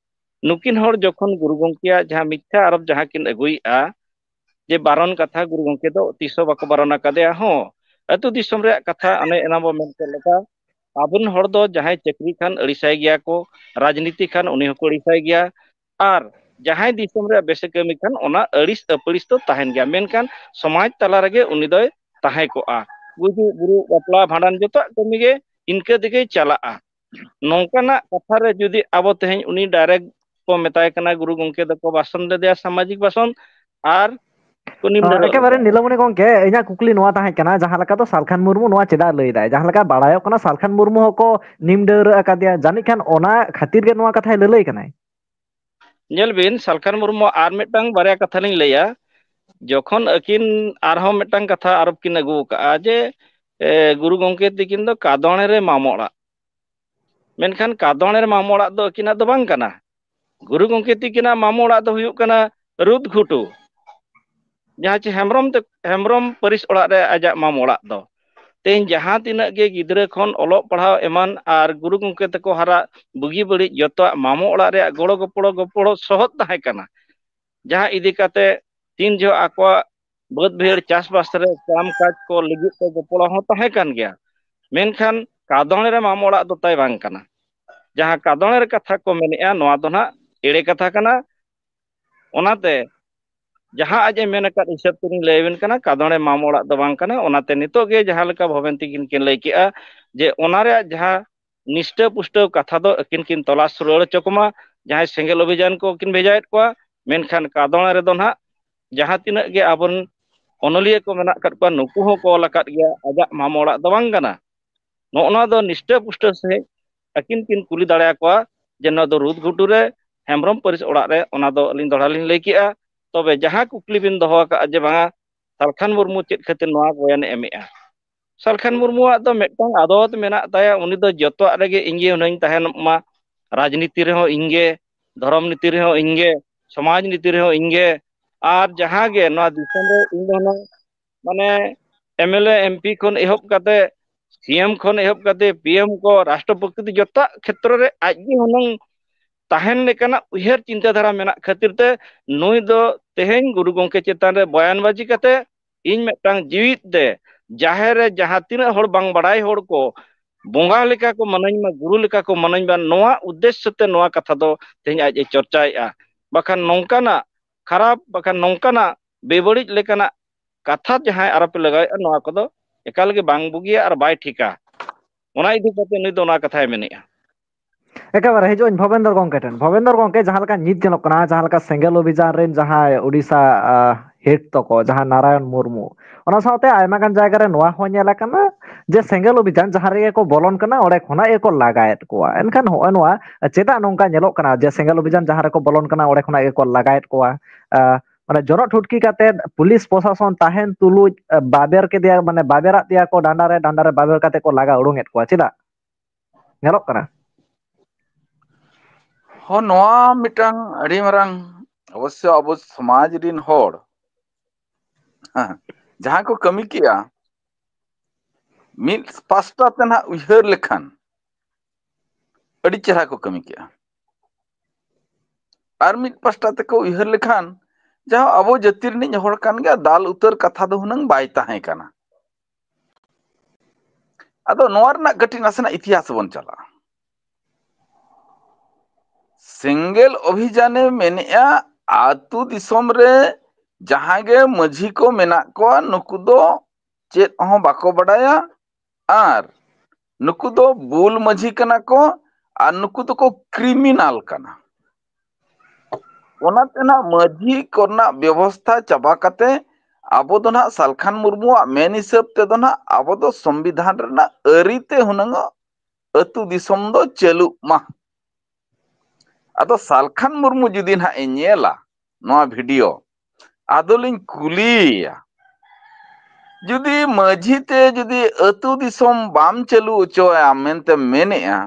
नुकिन हर जखन गुरु गंकिया जहां मिथ्या आरोप जहां किन अगुईआ जे बारन कथा गुरु गंके दो तीसो बाको बारन कदया हो अतु दिसम रे कथा अने एना बो मेनते लेका आबुन हर दो जहां चक्री खान अड़िसाय गया को राजनीति खान उनी हको अड़िसाय गया और जहां दिसम रे बेसे कमी खान ओना अड़िस अपड़िस तो तहन गया मेनखान समाज तला रगे उनी दोय तहे कोआ गुजु गुरु बापला भांडन जतो कमी गे इनके दिगे चला नौकाना कथा रे जुदी आबो तेहेन उनी डायरेक्ट को मेताय कना गुरु गंके दको भाषण दे दिया सामाजिक भाषण और
एकेबारे नीलमणि गंके इना कुकली नोआ ताहे कना जहां लका तो सालखान मुर्मू नोआ चेदा लई दाय जहां लका बाड़ायो कना सालखान मुर्मू हको निम डर अकादिया जानि खान ओना खातिर गे नोआ कथा लई कनाय
नेल बिन सालखान मुर्मू आर मिटंग बारे कथा लिंग लैया जखन अकिन आरहों मिटंग कथा आरोप किन अगु का जे गुरु गंके तिकिन दो कादोणे रे मामोड़ा मेनखान कादोणे रे मामोड़ा दो अकिना दो बांग कना गुरु गंके तिकिना मामोड़ा दो हुयुक कना रुद घुटू जहां चे हेम्ब्रम परिस ओड़ा रे आजा मामोड़ा दो तेन जहां तिना गे गिद्रा खन ओलो पढ़ाव एमान और गुरु गंके तको हारा बुगी बड़ी जतो मामो ओड़ा रे गोड़ो गपड़ो सहत ताहे कना जहां इदी काते तीन जो आको बद भेड़ चासबास रे काम काज को लगित ते गपड़ो हो ताहे कान गया मेनखान कादोणे रे मामो ओड़ा दो ताय बांग कना जहां कादोणे रे कथा को मेनेआ नोआ दो ना एड़े कथा कना ओनाते जहां आजे मेनका हिसाब ते लैबेन कना कादोणे मामो ओड़ा दो बांग कना ओनाते नितो गे जहां लेका भवेंती किन लई केआ जे ओना रे जहां निष्ठा पुष्ट कथा दो किन तलाश रुआड़ चकमा जहां सेंगेल अभियान को किन भेजायत को मेनखान कादोणे रे दो ना जहां तिना गे आबन ओनलिया को मेना कट को नुकु हो को लकात गया आजा मामो ओड़ा दो बांग कना नोना दो निष्ठा पुष्ट से अकिन किन कुली दाड़या को जे न दो रुद घुटू रे हेम्ब्रम परिस ओड़ा रे ओना दो अलिन दोड़ा लिन लई केआ तबे जहां कुकली बिन दोहो का जे बांगा सालखान मुर्मू चेत खातिर नोआ बयान एमेआ सालखान मुर्मुआ दो मेटांग आदत मेना ताया उनी दो जतो रेगे इंगे उनई तहन मा राजनीति रे हो इंगे धर्म नीति रे हो इंगे समाज नीति रे हो इंगे और जहां गे नोआ दिसम रे इन दोनो माने एमएलए एमपी खन एहब काते सीएम खन एहब काते पीएम को राष्ट्रपति जतो क्षेत्र रे आजगी हुनंग तहन लेकना उहेर चिंताधारा मेना खातिर ते नुई दो तेहेन गुरु गंके चेतान रे बयानबाजी कते इन मेटांग जीवित दे जाहेर रे जहां तीना हड़ बांग बड़ाई हड़ को बोंगा लेका को मनई मा गुरु लेका को मनई बा नोआ उद्देश्य ते नोआ कथा दो तेज आज चर्चाएआ बखान नौकाना खराब बखान नौकाना बेबड़ी लेकाना कथा जहां आरोप लगाय नोआ को दो एकाल गे बांग बुगिया और बाय ठिका ओना इदि कते नुई दो ना कथाय मेनेआ
एकेबारे हिजुन भवेंद्र गंके ठेन भवेंद्र गंके जहां लका नित जेनोक कना जहां लका सेंगेल अभियान रेन जहां उड़ीसा हेड तको जहां नारायण मुर्मू ओना साथे आयमा गान जायगा रे नोआ हो नेला कना जे सेंगेल अभियान जहां रे को बोलन कना ओडे खना एको लगायत कोआ एनखान हो नोआ चेदा नोंका नेलोक कना जे सेंगेल अभियान जहां रे को बोलन कना ओडे खना एको लगायत कोआ माने जनो ठुटकी काते पुलिस प्रशासन ताहेन तुलु बाबेर के दिया माने बाबेरा दिया को डांडा रे बाबेर काते को लगा उडुंगेत कोआ चेदा नेलोक कना
हो नोआ मिटांग अड़ी मरांग अवश्य अब समाज रिन होड़ जहां को कमी किया मिल पास्ता तना उहर लेखान अड़ी चेहरा को कमी किया और मिल पास्ता ते को उहर लेखान जहां अबो जतिर नि होड़ कान गया दाल उतर कथा दो हुनंग बाय ताहे काना अदो नोआ रना गटी नासना इतिहास बन चला सेंगेल अभियाने मेनेआ आतु दिसोम रे जहां गे मझी को मेना को नुकु दो चेत हो बाको बडाया और नुकु दो बुल मझी कना को और नुकु तो को क्रिमिनल कना ᱚᱱᱟᱛᱮ ᱱᱟᱜ ᱢᱟᱹᱡᱷᱤ ᱠᱚᱨᱮᱱᱟᱜ ᱵᱮᱵᱚᱥᱛᱷᱟ ᱪᱟᱵᱟ ᱠᱟᱛᱮ ᱟᱵᱚ ᱫᱚ ᱱᱟᱜ ᱥᱟᱞᱠᱷᱟᱱ ᱢᱩᱨᱢᱩᱣᱟᱜ ᱢᱮᱱ ᱦᱤᱥᱟᱹᱵ ᱛᱮᱫᱚ ᱱᱟᱜ ᱟᱵᱚ ᱫᱚ ᱥᱚᱝᱵᱤᱫᱷᱟᱱ ᱨᱮᱱᱟᱜ ᱟᱹᱨᱤᱛᱮ ᱦᱩᱱᱟᱹᱝ ᱟᱹᱛᱩ ᱫᱤᱥᱚᱢ ᱫᱚ ᱪᱟᱹᱞᱩᱜ ᱢᱟ᱾ ᱟᱫᱚ ᱥᱟᱞᱠᱷᱟᱱ ᱢᱩᱨᱢᱩ ᱡᱩᱫᱤ ᱱᱟᱜ ᱮ ᱧᱮᱞᱟ ᱱᱚᱣᱟ ᱵᱷᱤᱰᱤᱭᱳ, ᱟᱫᱚᱞᱤᱧ ᱠᱩᱞᱤᱭᱮᱭᱟ, ᱡᱩᱫᱤ ᱢᱟᱹᱡᱷᱤ ᱛᱮ ᱡᱩᱫᱤ ᱟᱹᱛᱩ ᱫᱤᱥᱚᱢ ᱵᱟᱢ ᱪᱟᱹᱞᱩ ᱦᱚᱪᱚᱭᱟ ᱢᱮᱱᱛᱮ ᱢᱮᱱᱮᱜᱼᱟ,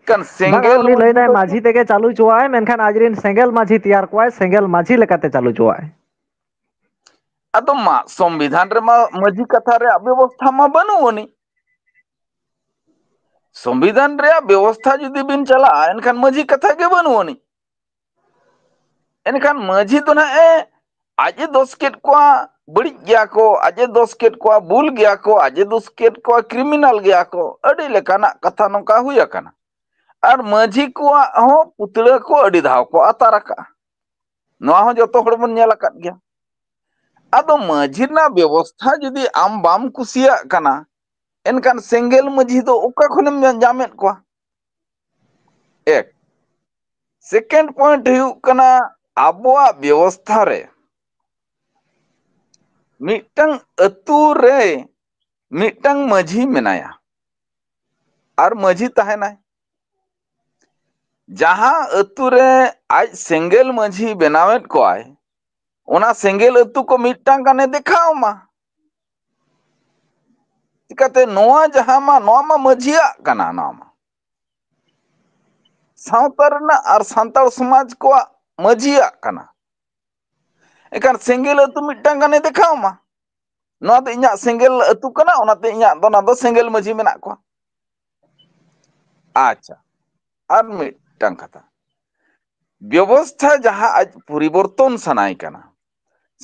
ᱠᱟᱱ
ᱵᱟᱝᱟ
ᱥᱮᱸᱜᱮᱞ
ᱩᱱᱤ
ᱢᱟᱹᱡᱷᱤ
ᱞᱟᱹᱭᱫᱟᱭ
ᱫᱚ
ᱢᱟᱹᱡᱷᱤ ᱛᱮᱜᱮ ᱪᱟᱹᱞᱩ ᱦᱚᱪᱚᱣᱟᱭ, ᱢᱮᱱᱠᱷᱟᱱ ᱟᱡᱨᱤᱱ ᱥᱮᱸᱜᱮᱞ ᱢᱟᱹᱡᱷᱤ ᱛᱮᱭᱟᱨ ᱠᱚᱣᱟᱭ, ᱥᱮᱸᱜᱮᱞ ᱢᱟᱹᱡᱷᱤ ᱞᱮᱠᱟᱛᱮ ᱪᱟᱹᱞᱩ ᱦᱚᱪᱚᱣᱟᱭ᱾
ᱟᱫᱚ ᱢᱟ ᱥᱚᱝᱵᱤᱫᱷᱟᱱ ᱨᱮᱢᱟ ᱢᱟᱹᱡᱷᱤ ᱠᱟᱛᱷᱟ ᱨᱮᱭᱟᱜ ᱵᱮᱵᱚᱥᱛᱷᱟ ᱢᱟ ᱵᱟᱹᱱᱩᱜ ᱟᱹᱱᱤᱡ᱾ ᱥᱚᱝᱵᱤᱫᱷᱟᱱ ᱨᱮᱭᱟᱜ ᱵᱮᱵᱚᱥᱛᱷᱟ ᱡᱩᱫᱤ ᱵᱤᱱ ᱪᱟᱞᱟᱜᱼᱟ, ᱮᱱᱠᱷᱟᱱ ᱢᱟᱹᱡᱷᱤ ᱠᱟᱛᱷᱟ ᱜᱮ ᱵᱟᱹᱱᱩᱜ ᱟᱹᱱᱤᱡ᱾ ᱮᱱᱠᱷᱟᱱ ᱢᱟᱹᱡᱷᱤ ᱫᱚ ᱱᱟᱜ ᱟᱡ ᱮ ᱫᱳᱥ ᱠᱮᱫ ᱠᱚᱣᱟ ᱵᱟᱹᱲᱤᱡ ᱜᱮᱭᱟ ᱠᱚ, ᱟᱡ ᱮ ᱫᱳᱥ ᱠᱮᱫ ᱠᱚᱣᱟ ᱵᱩᱞ ᱜᱮᱭᱟ ᱠᱚ, ᱟᱡ ᱮ ᱫᱳᱥ ᱠᱮᱫ ᱠᱚᱣᱟ ᱠᱨᱤᱢᱤᱱᱟᱞ ᱜᱮᱭᱟ ᱠᱚ, ᱟᱹᱰᱤ ᱞᱮᱠᱟᱱᱟᱜ ᱠᱟᱛᱷᱟ ᱱᱚᱝᱠᱟ ᱦᱩᱭ ᱟᱠᱟᱱᱟ᱾ ᱟᱨ ᱢᱟᱹᱡᱷᱤ ᱠᱚᱣᱟᱜ ᱦᱚᱸ ᱯᱩᱛᱲᱟᱹ ᱠᱚ ᱟᱹᱰᱤ ᱫᱷᱟᱣ ᱠᱚ ᱟᱛᱟᱨ ᱟᱠᱟᱜᱼᱟ᱾ ᱱᱚᱣᱟ ᱦᱚᱸ ᱡᱚᱛᱚ ᱦᱚᱲ ᱵᱚᱱ ᱧᱮᱞ ᱟᱠᱟᱫ ᱜᱮᱭᱟ᱾ ᱟᱫᱚ ᱢᱟᱹᱡᱷᱤ ᱨᱮᱱᱟᱜ ᱵᱮᱵᱚᱥᱛᱷᱟ ᱡᱩᱫᱤ ᱟᱢ ᱵᱟᱢ ᱠᱩᱥᱤᱭᱟᱜ ᱠᱟᱱᱟ, ᱮᱱᱠᱷᱟᱱ ᱥᱮᱸᱜᱮᱞ ᱢᱟᱹᱡᱷᱤ ᱫᱚ ᱚᱠᱟ ᱠᱷᱚᱱᱮᱢ ᱧᱟᱢᱮᱫ ᱠᱚᱣᱟ? ᱮᱠ ᱥᱮᱠᱮᱱᱰ ᱯᱚᱭᱮᱱᱴ ᱦᱩᱭᱩᱜ ᱠᱟᱱᱟ, ᱟᱵᱚᱣᱟᱜ ᱵᱮᱵᱚᱥᱛᱷᱟ ᱨᱮ ᱢᱤᱫᱴᱟᱝ ᱟᱹᱛᱩ ᱨᱮ ᱢᱤᱫᱴᱟᱝ ᱢᱟᱹᱡᱷᱤ ᱢᱮᱱᱟᱭᱟ ᱟᱨ ᱢᱟᱹᱡᱷᱤ ᱛᱟᱦᱮᱱᱟᱭ᱾ ᱡᱟᱦᱟᱸ ᱟᱹᱛᱩ ᱨᱮ ᱟᱡ ᱥᱮᱸᱜᱮᱞ ᱢᱟᱹᱡᱷᱤ ᱵᱮᱱᱟᱣᱮᱫ ᱠᱚᱣᱟᱭ, ᱚᱱᱟ ᱥᱮᱸᱜᱮᱞ ᱟᱹᱛᱩ ko ᱢᱤᱫᱴᱟᱝ ᱜᱟᱱᱮ ᱫᱮᱠᱷᱟᱣ ᱢᱟ᱾ ᱪᱤᱠᱟᱹᱛᱮ ᱱᱚᱣᱟ ᱡᱟᱦᱟᱸ ᱱᱚᱣᱟ ᱢᱟ ᱢᱟᱹᱡᱷᱤᱭᱟᱜ ᱠᱟᱱᱟ, ᱱᱚᱣᱟ ᱢᱟ ᱥᱟᱶᱛᱟ ᱨᱮᱱᱟᱜ ᱟᱨ ᱥᱟᱱᱛᱟᱲ ᱥᱚᱢᱟᱡᱽ ᱠᱚᱣᱟᱜ ᱢᱟᱹᱡᱷᱤᱭᱟᱜ ᱠᱟᱱᱟ᱾ ᱮᱱᱠᱷᱟᱱ ᱥᱮᱸᱜᱮᱞ ᱟᱹᱛᱩ ᱢᱤᱫᱴᱟᱝ ᱜᱟᱱᱮ ᱫᱮᱠᱷᱟᱣ ᱢᱟ, ᱱᱚᱣᱟ ᱫᱚ ᱤᱧᱟᱹᱜ ᱥᱮᱸᱜᱮᱞ ᱟᱹᱛᱩ ᱠᱟᱱᱟ, ᱚᱱᱟᱛᱮ ᱤᱧᱟᱹᱜ ᱫᱚ ᱚᱱᱟ ᱫᱚ ᱥᱮᱸᱜᱮᱞ ᱢᱟᱹᱡᱷᱤ ᱢᱮᱱᱟᱜ ᱠᱚᱣᱟ᱾ ᱟᱪᱪᱷᱟ, ᱟᱨ ᱢᱤᱫᱴᱟᱝ ᱠᱟᱛᱷᱟ, ᱵᱮᱵᱚᱥᱛᱷᱟ ᱡᱟᱦᱟᱸ ᱟᱡ ᱯᱚᱨᱤᱵᱚᱨᱛᱚᱱ ᱥᱟᱱᱟᱭ ᱠᱟᱱᱟ,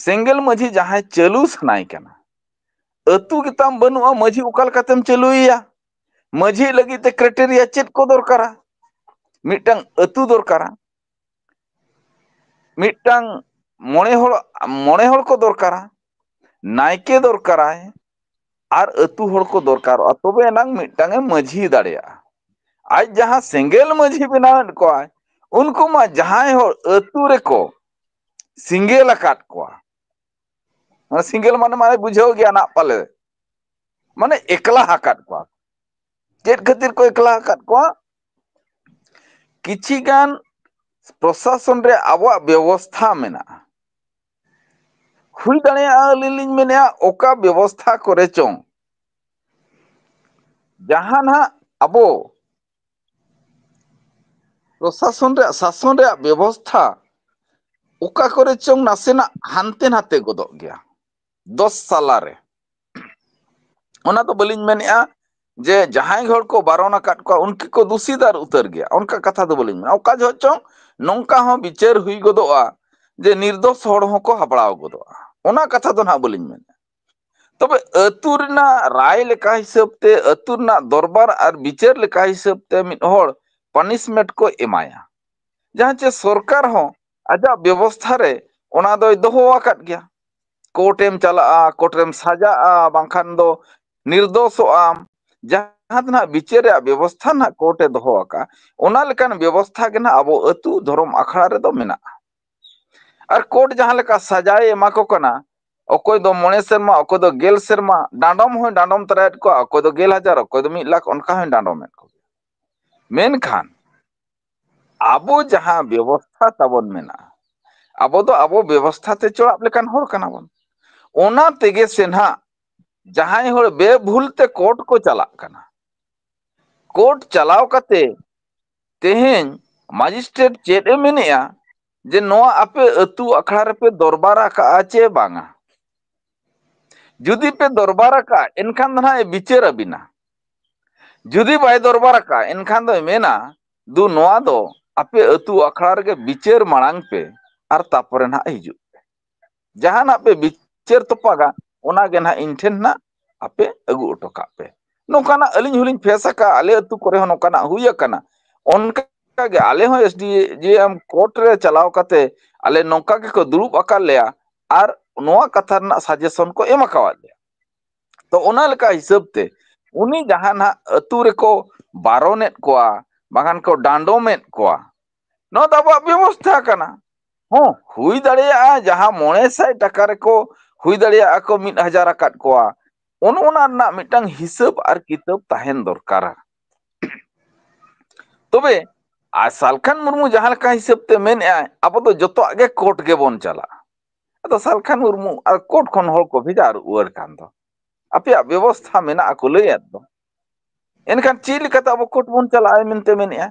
ᱥᱮᱸᱜᱮᱞ ᱢᱟᱹᱡᱷᱤ ᱡᱟᱦᱟᱸᱭ ᱪᱟᱹᱞᱩ ᱥᱟᱱᱟᱭ ᱠᱟᱱᱟ, ᱟᱹᱛᱩ ᱜᱮᱛᱟᱢ ᱵᱟᱹᱱᱩᱜᱼᱟ, ᱢᱟᱹᱡᱷᱤ ᱚᱠᱟ ᱞᱮᱠᱟᱛᱮᱢ ᱪᱟᱹᱞᱩᱭᱮᱭᱟ? ᱢᱟᱹᱡᱷᱤ ᱞᱟᱹᱜᱤᱫ ᱛᱮ ᱠᱨᱟᱭᱴᱮᱨᱤᱭᱟ ᱪᱮᱫ ᱠᱚ ᱫᱚᱨᱠᱟᱨᱟ? ᱢᱤᱫᱴᱟᱝ ᱟᱹᱛᱩ ᱫᱚᱨᱠᱟᱨᱟ, ᱢᱤᱫᱴᱟᱝ ᱢᱚᱬᱮ ᱦᱚᱲ ᱠᱚ ᱫᱚᱨᱠᱟᱨᱟ, ᱱᱟᱭᱠᱮ ᱫᱚᱨᱠᱟᱨᱟᱭ, ᱟᱨ ᱟᱹᱛᱩ ᱦᱚᱲ ᱠᱚ ᱫᱚᱨᱠᱟᱨᱚᱜᱼᱟ, ᱛᱚᱵᱮ ᱮᱱᱟᱝ ᱢᱤᱫᱴᱟᱝ ᱮ ᱢᱟᱹᱡᱷᱤ ᱫᱟᱲᱮᱭᱟᱜᱼᱟ᱾ ᱟᱡ ᱡᱟᱦᱟᱸ ᱥᱮᱸᱜᱮᱞ ᱢᱟᱹᱡᱷᱤ ᱵᱮᱱᱟᱣᱮᱫ ᱠᱚᱣᱟᱭ, ᱩᱱᱠᱩ ᱢᱟ ᱡᱟᱦᱟᱸᱭ ᱦᱚᱲ ᱟᱹᱛᱩ ᱨᱮᱠᱚ ᱥᱮᱸᱜᱮᱞ ᱟᱠᱟᱫ ᱠᱚᱣᱟ, ᱥᱮᱸᱜᱮᱞ ᱢᱟᱱᱮ ᱵᱩᱡᱷᱟᱹᱣ ᱜᱮᱭᱟ ᱱᱟᱜ ᱯᱟᱞᱮ, ᱢᱟᱱᱮ ᱮᱠᱞᱟ ᱟᱠᱟᱫ ᱠᱚᱣᱟ᱾ ᱪᱮᱫ ᱠᱷᱟᱹᱛᱤᱨ ᱠᱚ ᱮᱠᱞᱟ ᱟᱠᱟᱫ ᱠᱚᱣᱟ? ᱠᱤᱪᱷᱤ ᱜᱟᱱ ᱯᱨᱚᱥᱟᱥᱚᱱ ᱨᱮ ᱟᱵᱚᱣᱟᱜ ᱵᱮᱵᱚᱥᱛᱷᱟ ᱢᱮᱱᱟᱜᱼᱟ᱾ ᱦᱩᱭ ᱫᱟᱲᱮᱭᱟᱜᱼᱟ, ᱟᱹᱞᱤᱧ ᱞᱤᱧ ᱢᱮᱱᱮᱫᱼᱟ, ᱚᱠᱟ ᱵᱮᱵᱚᱥᱛᱷᱟ ᱠᱚᱨᱮ ᱪᱚᱝ ᱡᱟᱦᱟᱸ ᱱᱟᱜ ᱟᱵᱚ ᱯᱨᱚᱥᱟᱥᱚᱱ ᱨᱮᱭᱟᱜ ᱥᱟᱥᱚᱱ ᱨᱮᱭᱟᱜ ᱵᱮᱵᱚᱥᱛᱷᱟ ᱚᱠᱟ ᱠᱚᱨᱮ ᱪᱚᱝ ᱱᱟᱥᱮᱱᱟᱜ ᱦᱟᱱᱛᱮ ᱱᱟᱛᱮ ᱜᱚᱫᱚᱜ ᱜᱮᱭᱟ ᱫᱚᱥ ᱥᱟᱞᱟᱨᱮ᱾ ᱚᱱᱟ ᱫᱚ ᱵᱟᱹᱞᱤᱧ ᱢᱮᱱᱮᱫᱼᱟ ᱡᱮ ᱡᱟᱦᱟᱸᱭ ᱦᱚᱲ ᱠᱚ ᱵᱟᱨᱚᱱ ᱟᱠᱟᱫ ᱠᱚᱣᱟ ᱩᱱᱠᱩ ᱠᱚ ᱫᱩᱥᱤᱫᱟᱨ ᱩᱛᱟᱹᱨ ᱜᱮᱭᱟ, ᱚᱱᱠᱟ ᱠᱟᱛᱷᱟ ᱫᱚ ᱵᱟᱹᱞᱤᱧ ᱢᱮᱱᱟ᱾ ᱚᱠᱟ ᱡᱚᱦᱚᱜ ᱪᱚᱝ ᱱᱚᱝᱠᱟ ᱦᱚᱸ ᱵᱤᱪᱟᱹᱨ ᱦᱩᱭ ᱜᱚᱫᱚᱜᱼᱟ ᱡᱮ ᱱᱤᱨᱫᱳᱥ ᱦᱚᱲ ᱦᱚᱸᱠᱚ ᱦᱟᱯᱲᱟᱣ ᱜᱚᱫᱚᱜᱼᱟ, ᱚᱱᱟ ᱠᱟᱛᱷᱟ ᱫᱚ ᱱᱟᱜ ᱵᱟᱹᱞᱤᱧ ᱢᱮᱱᱟ᱾ ᱛᱚᱵᱮ ᱟᱹᱛᱩ ᱨᱮᱱᱟᱜ ᱨᱟᱭ ᱞᱮᱠᱟ ᱦᱤᱥᱟᱹᱵ ᱛᱮ, ᱟᱹᱛᱩ ᱨᱮᱱᱟᱜ ᱫᱚᱨᱵᱟᱨ ᱟᱨ ᱵᱤᱪᱟᱹᱨ ᱞᱮᱠᱟ ᱦᱤᱥᱟᱹᱵ ᱛᱮ ᱢᱤᱫ ᱦᱚᱲ ᱯᱟᱱᱤᱥᱢᱮᱱᱴ ᱠᱚ ᱮᱢᱟᱭᱟ, ᱡᱟᱦᱟᱸ ᱪᱮ ᱥᱚᱨᱠᱟᱨ ᱦᱚᱸ ᱟᱡᱟᱜ ᱵᱮᱵᱚᱥᱛᱷᱟ ᱨᱮ ᱚᱱᱟ ᱫᱚᱭ ᱫᱚᱦᱚ ᱟᱠᱟᱫ ᱜᱮᱭᱟ᱾ ᱠᱳᱨᱴᱮᱢ ᱪᱟᱞᱟᱜᱼᱟ, ᱠᱳᱨᱴ ᱨᱮᱢ ᱥᱟᱡᱟᱜᱼᱟ, ᱵᱟᱝᱠᱷᱟᱱ ᱫᱚ ᱱᱤᱨᱫᱳᱥᱚᱜ ᱟᱢ, ᱡᱟᱦᱟᱸ ᱛᱤᱱᱟᱹᱜ ᱵᱤᱪᱟᱹᱨ ᱨᱮᱭᱟᱜ ᱵᱮᱵᱚᱥᱛᱷᱟ ᱱᱟᱜ ᱠᱳᱨᱴᱮ ᱫᱚᱦᱚ ᱟᱠᱟᱫᱼᱟ, ᱚᱱᱟ ᱞᱮᱠᱟᱱ ᱵᱮᱵᱚᱥᱛᱷᱟ ᱜᱮ ᱱᱟᱜ ᱟᱵᱚ ᱟᱹᱛᱩ ᱫᱷᱚᱨᱚᱢ ᱟᱠᱷᱲᱟ ᱨᱮᱫᱚ ᱢᱮᱱᱟᱜᱼᱟ᱾ ᱟᱨ ᱠᱳᱨᱴ ᱡᱟᱦᱟᱸ ᱞᱮᱠᱟ ᱥᱟᱡᱟᱭ ᱮᱢᱟ ᱠᱚ ᱠᱟᱱᱟ, ᱚᱠᱚᱭ ᱫᱚ 5 ᱥᱮᱨᱢᱟ, ᱚᱠᱚᱭ ᱫᱚ 10 ᱥᱮᱨᱢᱟ, ᱰᱟᱸᱰᱚᱢ ᱦᱚᱸᱭ ᱰᱟᱸᱰᱚᱢ ᱛᱚᱨᱟᱭᱮᱫ ᱠᱚᱣᱟ, ᱚᱠᱚᱭ ᱫᱚ 10,000, ᱚᱠᱚᱭ ᱫᱚ 1 ᱞᱟᱠᱷ, ᱚᱱᱠᱟ ᱦᱚᱸᱭ ᱰᱟᱸᱰᱚᱢᱮᱫ ᱠᱚᱣᱟ᱾ ᱢᱮᱱᱠᱷᱟᱱ ᱟᱵᱚ ᱡᱟᱦᱟᱸ ᱵᱮᱵᱚᱥᱛᱷᱟ ᱛᱟᱵᱚᱱ ᱢᱮᱱᱟᱜᱼᱟ, ᱟᱵᱚ ᱫᱚ ᱟᱵᱚ ᱵᱮᱵᱚᱥᱛᱷᱟ ᱛᱮ ᱪᱚᱲᱟᱜ ᱞᱮᱠᱟᱱ ᱦᱚᱲ ᱠᱟᱱᱟ ᱵᱚᱱ᱾ ᱚᱱᱟ ᱛᱮᱜᱮ ᱥᱮ ᱱᱟᱜ ᱡᱟᱦᱟᱸᱭ ᱦᱚᱲ ᱵᱮᱵᱷᱩᱞ ᱛᱮ ᱠᱳᱨᱴ ko ᱪᱟᱞᱟᱜ ᱠᱟᱱᱟ, ᱠᱳᱨᱴ ᱪᱟᱞᱟᱣ ᱠᱟᱛᱮ ᱛᱮᱦᱮᱧ ᱢᱟᱡᱤᱥᱴᱨᱮᱴ ᱪᱮᱫ ᱮ ᱢᱮᱱᱮᱜᱼᱟ ᱡᱮ ᱱᱚᱣᱟ ᱟᱯᱮ ᱟᱹᱛᱩ ᱟᱠᱷᱲᱟ ᱨᱮᱯᱮ ᱫᱚᱨᱵᱟᱨ ᱟᱠᱟᱜᱼᱟ ᱪᱮ ᱵᱟᱝᱟ? ᱡᱩᱫᱤ ᱯᱮ ᱫᱚᱨᱵᱟᱨ ᱟᱠᱟᱜᱼᱟ, ᱮᱱᱠᱷᱟᱱ ᱫᱚ ᱱᱟᱜ ᱮ ᱵᱤᱪᱟᱹᱨ ᱟᱹᱵᱤᱱᱟ᱾ ᱡᱩᱫᱤ ᱵᱟᱭ ᱫᱚᱨᱵᱟᱨ ᱟᱠᱟᱜᱼᱟ, ᱮᱱᱠᱷᱟᱱ ᱫᱚᱭ ᱢᱮᱱᱟ ᱫᱩ ᱱᱚᱣᱟ ᱫᱚ ᱟᱯᱮ ᱟᱹᱛᱩ ᱟᱠᱷᱲᱟ ᱨᱮᱜᱮ ᱵᱤᱪᱟᱹᱨ ᱢᱟᱲᱟᱝ ᱯᱮ ᱟᱨ ᱛᱟᱯᱚᱨᱮ ᱱᱟᱜ ᱦᱤᱡᱩᱜ ᱯᱮ᱾ ᱡᱟᱦᱟᱱᱟᱜ ᱯᱮ ᱵᱤᱪᱟᱹᱨ ᱛᱚᱯᱟᱜᱟ, ᱚᱱᱟᱜᱮ ᱱᱟᱜ ᱤᱧ ᱴᱷᱮᱱ ᱱᱟᱜ ᱟᱯᱮ ᱟᱹᱜᱩ ᱦᱚᱴᱚ ᱠᱟᱜ ᱯᱮ᱾ ᱱᱚᱝᱠᱟᱱᱟᱜ ᱟᱹᱞᱤᱧ ᱦᱚᱸᱞᱤᱧ ᱯᱷᱮᱥ ᱟᱠᱟᱜᱼᱟ, ᱟᱞᱮ ᱟᱹᱛᱩ ᱠᱚᱨᱮ ᱦᱚᱸ ᱱᱚᱝᱠᱟᱱᱟᱜ ᱦᱩᱭ ᱟᱠᱟᱱᱟ᱾ ᱚᱱᱠᱟᱜᱮ ᱟᱞᱮ ᱦᱚᱸ SDGM ᱠᱳᱨᱴ ᱨᱮ ᱪᱟᱞᱟᱣ ᱠᱟᱛᱮ ᱟᱞᱮ ᱱᱚᱝᱠᱟ ᱜᱮᱠᱚ ᱫᱩᱲᱩᱵ ᱟᱠᱟᱫ ᱞᱮᱭᱟ ᱟᱨ ᱱᱚᱣᱟ ᱠᱟᱛᱷᱟ ᱨᱮᱱᱟᱜ ᱥᱟᱡᱮᱥᱚᱱ ᱠᱚ ᱮᱢ ᱟᱠᱟᱣᱟᱫ ᱞᱮᱭᱟ᱾ ᱛᱚ ᱚᱱᱟ ᱞᱮᱠᱟ ᱦᱤᱥᱟᱹᱵ ᱛᱮ ᱩᱱᱤ ᱡᱟᱦᱟᱸ ᱱᱟᱜ ᱟᱹᱛᱩ ᱨᱮᱠᱚ ᱵᱟᱨᱚᱱᱮᱫ ᱠᱚᱣᱟ, ᱵᱟᱝᱠᱷᱟᱱ ᱠᱚ ᱰᱟᱸᱰᱚᱢᱮᱫ ᱠᱚᱣᱟ, ᱱᱚᱣᱟ ᱫᱚ ᱟᱵᱚᱣᱟᱜ ᱵᱮᱵᱚᱥᱛᱷᱟ ᱠᱟᱱᱟ᱾ ᱦᱚᱸ ᱦᱩᱭ ᱫᱟᱲᱮᱭᱟᱜᱼᱟ ᱡᱟᱦᱟᱸ 500 ᱴᱟᱠᱟ ᱨᱮᱠᱚ ᱦᱩᱭ ᱫᱟᱲᱮᱭᱟᱜᱼᱟ ᱠᱚ 1000 ᱟᱠᱟᱫ ᱠᱚᱣᱟ ᱚᱱᱟ ᱨᱮᱱᱟᱜ ᱢᱤᱫᱴᱟᱝ ᱦᱤᱥᱟᱹᱵ ᱟᱨ ᱠᱤᱛᱟᱹᱵ ᱛᱟᱦᱮᱱ ᱫᱚᱨᱠᱟᱨᱟ ᱛᱚᱵᱮ ᱟᱨ ᱥᱟᱞᱠᱷᱟᱱ ᱢᱩᱨᱢᱩ ᱡᱟᱦᱟᱸ ᱞᱮᱠᱟ ᱦᱤᱥᱟᱹᱵ ᱛᱮ ᱢᱮᱱᱮᱜᱼᱟᱭ ᱟᱵᱚ ᱫᱚ ᱡᱚᱛᱚᱣᱟᱜ ᱜᱮ ᱠᱳर्ट ᱜᱮᱵᱚᱱ ᱪᱟᱞᱟᱜᱼᱟ ᱟᱫᱚ ᱥᱟᱞᱠᱷᱟᱱ ᱢᱩᱨᱢᱩ ᱟᱨ ᱠᱳर्ट ᱠᱷᱚᱱ ᱦᱚᱲ ᱠᱚ ᱵᱷᱮᱡᱟ ᱨᱩᱣᱟᱹᱲ ᱠᱟᱱ ᱫᱚ ᱟᱯᱮᱭᱟᱜ ᱵᱮᱵᱚᱥᱛᱷᱟ ᱢᱮᱱᱟᱜᱼᱟ ᱠᱚ ᱞᱟᱹᱭᱟᱫ ᱫᱚ ᱮᱱᱠᱷᱟᱱ ᱪᱮᱫ ᱞᱮᱠᱟᱛᱮ ᱟᱵᱚ ᱠᱳर्ट ᱵᱚᱱ ᱪᱟᱞᱟᱜᱼᱟ ᱢᱮᱱᱛᱮ ᱢᱮᱱᱮᱜᱼᱟ